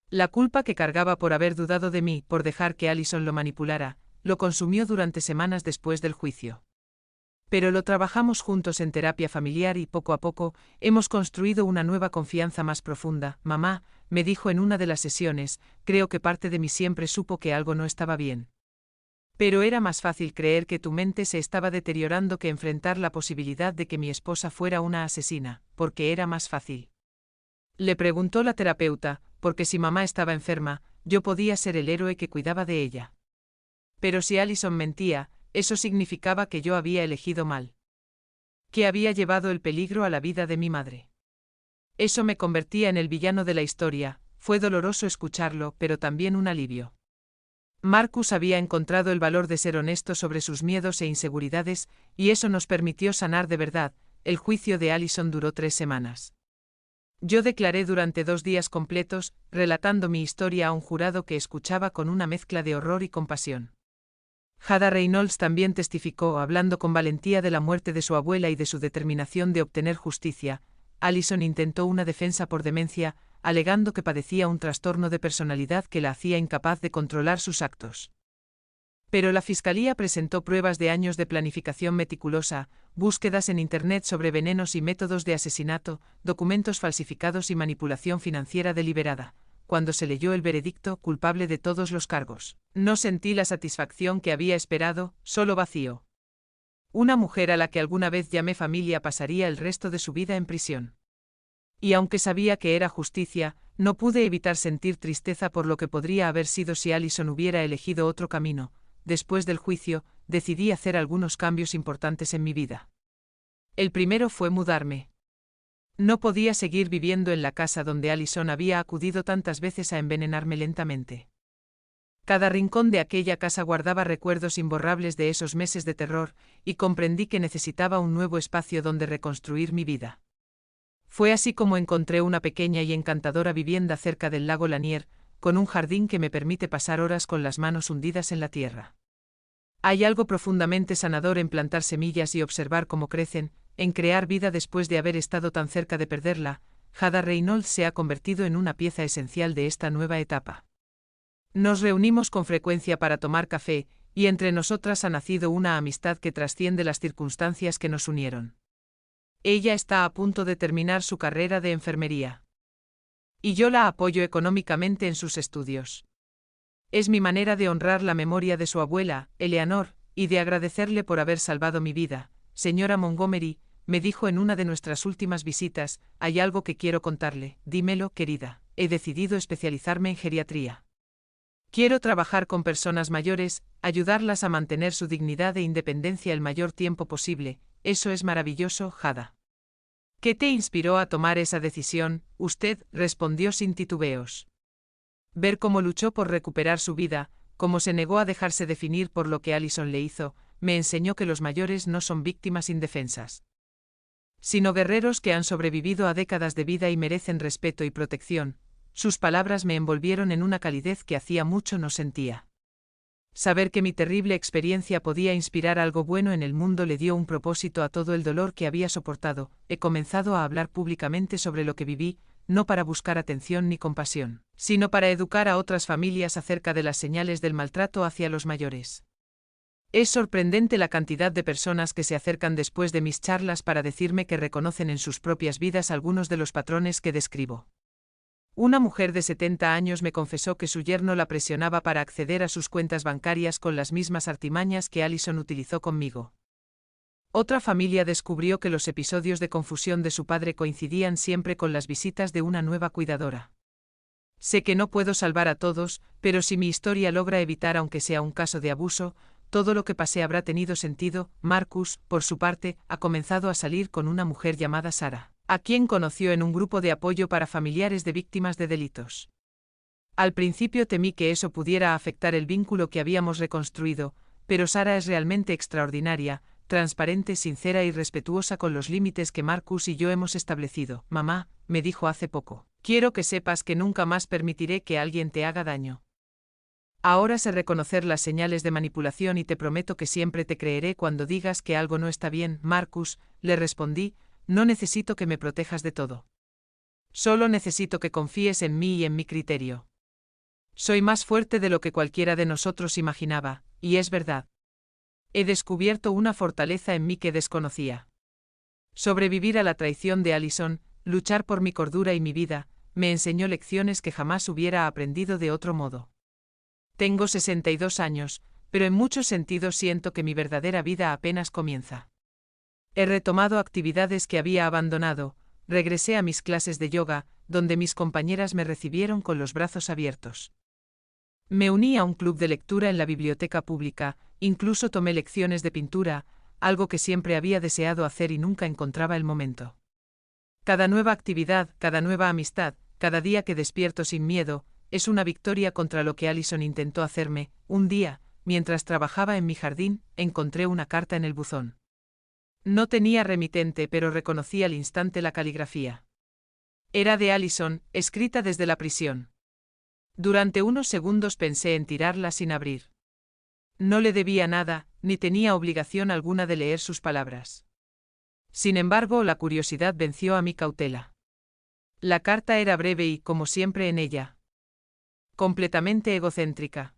La culpa que cargaba por haber dudado de mí, por dejar que Allison lo manipulara, lo consumió durante semanas después del juicio. Pero lo trabajamos juntos en terapia familiar y poco a poco, hemos construido una nueva confianza más profunda. Mamá, me dijo en una de las sesiones, creo que parte de mí siempre supo que algo no estaba bien. Pero era más fácil creer que tu mente se estaba deteriorando que enfrentar la posibilidad de que mi esposa fuera una asesina, porque era más fácil. Le preguntó la terapeuta, porque si mamá estaba enferma, yo podía ser el héroe que cuidaba de ella. Pero si Allison mentía, eso significaba que yo había elegido mal. Que había llevado el peligro a la vida de mi madre. Eso me convertía en el villano de la historia. Fue doloroso escucharlo, pero también un alivio. Marcus había encontrado el valor de ser honesto sobre sus miedos e inseguridades, y eso nos permitió sanar de verdad. El juicio de Allison duró 3 semanas. Yo declaré durante 2 días completos, relatando mi historia a un jurado que escuchaba con una mezcla de horror y compasión. Hada Reynolds también testificó, hablando con valentía de la muerte de su abuela y de su determinación de obtener justicia. Allison intentó una defensa por demencia, alegando que padecía un trastorno de personalidad que la hacía incapaz de controlar sus actos. Pero la fiscalía presentó pruebas de años de planificación meticulosa, búsquedas en Internet sobre venenos y métodos de asesinato, documentos falsificados y manipulación financiera deliberada. Cuando se leyó el veredicto, culpable de todos los cargos, no sentí la satisfacción que había esperado, solo vacío. Una mujer a la que alguna vez llamé familia pasaría el resto de su vida en prisión. Y aunque sabía que era justicia, no pude evitar sentir tristeza por lo que podría haber sido si Allison hubiera elegido otro camino. Después del juicio, decidí hacer algunos cambios importantes en mi vida. El primero fue mudarme. No podía seguir viviendo en la casa donde Allison había acudido tantas veces a envenenarme lentamente. Cada rincón de aquella casa guardaba recuerdos imborrables de esos meses de terror, y comprendí que necesitaba un nuevo espacio donde reconstruir mi vida. Fue así como encontré una pequeña y encantadora vivienda cerca del lago Lanier, con un jardín que me permite pasar horas con las manos hundidas en la tierra. Hay algo profundamente sanador en plantar semillas y observar cómo crecen, en crear vida después de haber estado tan cerca de perderla. Hada Reynolds se ha convertido en una pieza esencial de esta nueva etapa. Nos reunimos con frecuencia para tomar café, y entre nosotras ha nacido una amistad que trasciende las circunstancias que nos unieron. Ella está a punto de terminar su carrera de enfermería. Y yo la apoyo económicamente en sus estudios. Es mi manera de honrar la memoria de su abuela, Eleanor, y de agradecerle por haber salvado mi vida. Señora Montgomery, me dijo en una de nuestras últimas visitas, hay algo que quiero contarle. Dímelo, querida. He decidido especializarme en geriatría. Quiero trabajar con personas mayores, ayudarlas a mantener su dignidad e independencia el mayor tiempo posible. Eso es maravilloso, Hada. ¿Qué te inspiró a tomar esa decisión? Usted, respondió sin titubeos. Ver cómo luchó por recuperar su vida, cómo se negó a dejarse definir por lo que Allison le hizo, me enseñó que los mayores no son víctimas indefensas, sino guerreros que han sobrevivido a décadas de vida y merecen respeto y protección. sus palabras me envolvieron en una calidez que hacía mucho no sentía. Saber que mi terrible experiencia podía inspirar algo bueno en el mundo le dio un propósito a todo el dolor que había soportado. He comenzado a hablar públicamente sobre lo que viví, no para buscar atención ni compasión, sino para educar a otras familias acerca de las señales del maltrato hacia los mayores. Es sorprendente la cantidad de personas que se acercan después de mis charlas para decirme que reconocen en sus propias vidas algunos de los patrones que describo. Una mujer de 70 años me confesó que su yerno la presionaba para acceder a sus cuentas bancarias con las mismas artimañas que Allison utilizó conmigo. Otra familia descubrió que los episodios de confusión de su padre coincidían siempre con las visitas de una nueva cuidadora. Sé que no puedo salvar a todos, pero si mi historia logra evitar aunque sea un caso de abuso, todo lo que pasé habrá tenido sentido. Marcus, por su parte, ha comenzado a salir con una mujer llamada Sara, a quien conoció en un grupo de apoyo para familiares de víctimas de delitos. Al principio temí que eso pudiera afectar el vínculo que habíamos reconstruido, pero Sara es realmente extraordinaria, transparente, sincera y respetuosa con los límites que Marcus y yo hemos establecido. Mamá, me dijo hace poco, quiero que sepas que nunca más permitiré que alguien te haga daño. Ahora sé reconocer las señales de manipulación y te prometo que siempre te creeré cuando digas que algo no está bien. Marcus, le respondí, no necesito que me protejas de todo. Solo necesito que confíes en mí y en mi criterio. Soy más fuerte de lo que cualquiera de nosotros imaginaba, y es verdad. He descubierto una fortaleza en mí que desconocía. Sobrevivir a la traición de Allison, luchar por mi cordura y mi vida, me enseñó lecciones que jamás hubiera aprendido de otro modo. Tengo 62 años, pero en muchos sentidos siento que mi verdadera vida apenas comienza. He retomado actividades que había abandonado, regresé a mis clases de yoga, donde mis compañeras me recibieron con los brazos abiertos. Me uní a un club de lectura en la biblioteca pública, incluso tomé lecciones de pintura, algo que siempre había deseado hacer y nunca encontraba el momento. Cada nueva actividad, cada nueva amistad, cada día que despierto sin miedo, es una victoria contra lo que Allison intentó hacerme. Un día, mientras trabajaba en mi jardín, encontré una carta en el buzón. No tenía remitente, pero reconocí al instante la caligrafía. Era de Allison, escrita desde la prisión. Durante unos segundos pensé en tirarla sin abrir. No le debía nada, ni tenía obligación alguna de leer sus palabras. Sin embargo, la curiosidad venció a mi cautela. La carta era breve y, como siempre en ella, completamente egocéntrica.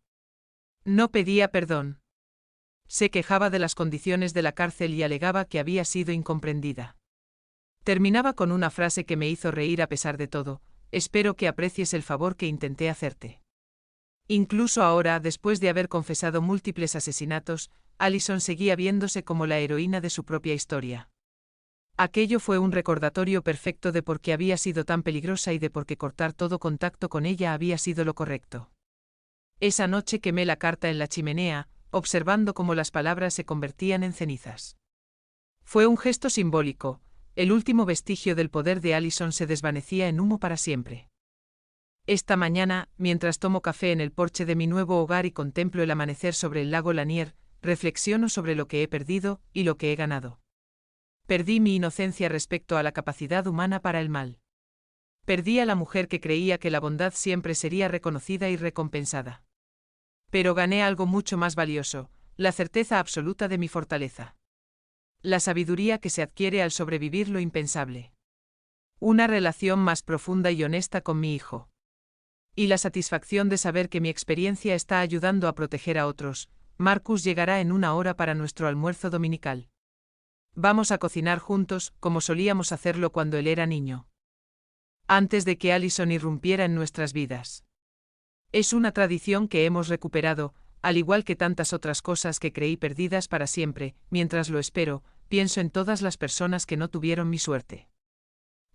No pedía perdón. Se quejaba de las condiciones de la cárcel y alegaba que había sido incomprendida. Terminaba con una frase que me hizo reír a pesar de todo: espero que aprecies el favor que intenté hacerte. Incluso ahora, después de haber confesado múltiples asesinatos, Allison seguía viéndose como la heroína de su propia historia. Aquello fue un recordatorio perfecto de por qué había sido tan peligrosa y de por qué cortar todo contacto con ella había sido lo correcto. Esa noche quemé la carta en la chimenea, observando cómo las palabras se convertían en cenizas. Fue un gesto simbólico, el último vestigio del poder de Allison se desvanecía en humo para siempre. Esta mañana, mientras tomo café en el porche de mi nuevo hogar y contemplo el amanecer sobre el lago Lanier, reflexiono sobre lo que he perdido y lo que he ganado. Perdí mi inocencia respecto a la capacidad humana para el mal. Perdí a la mujer que creía que la bondad siempre sería reconocida y recompensada. Pero gané algo mucho más valioso, la certeza absoluta de mi fortaleza. La sabiduría que se adquiere al sobrevivir lo impensable. Una relación más profunda y honesta con mi hijo. Y la satisfacción de saber que mi experiencia está ayudando a proteger a otros. Marcus llegará en una hora para nuestro almuerzo dominical. Vamos a cocinar juntos, como solíamos hacerlo cuando él era niño. Antes de que Allison irrumpiera en nuestras vidas. Es una tradición que hemos recuperado, al igual que tantas otras cosas que creí perdidas para siempre. Mientras lo espero, pienso en todas las personas que no tuvieron mi suerte.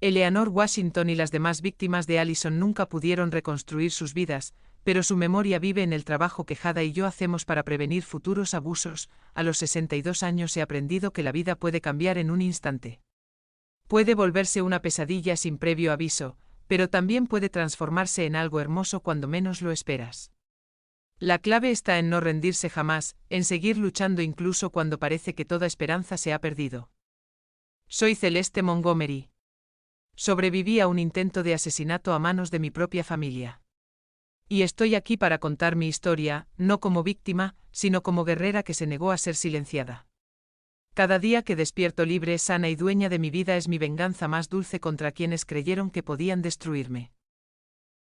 Eleanor Washington y las demás víctimas de Allison nunca pudieron reconstruir sus vidas, pero su memoria vive en el trabajo que Jada y yo hacemos para prevenir futuros abusos. A los 62 años he aprendido que la vida puede cambiar en un instante. Puede volverse una pesadilla sin previo aviso, pero también puede transformarse en algo hermoso cuando menos lo esperas. La clave está en no rendirse jamás, en seguir luchando incluso cuando parece que toda esperanza se ha perdido. Soy Celeste Montgomery. Sobreviví a un intento de asesinato a manos de mi propia familia. Y estoy aquí para contar mi historia, no como víctima, sino como guerrera que se negó a ser silenciada. Cada día que despierto libre, sana y dueña de mi vida es mi venganza más dulce contra quienes creyeron que podían destruirme.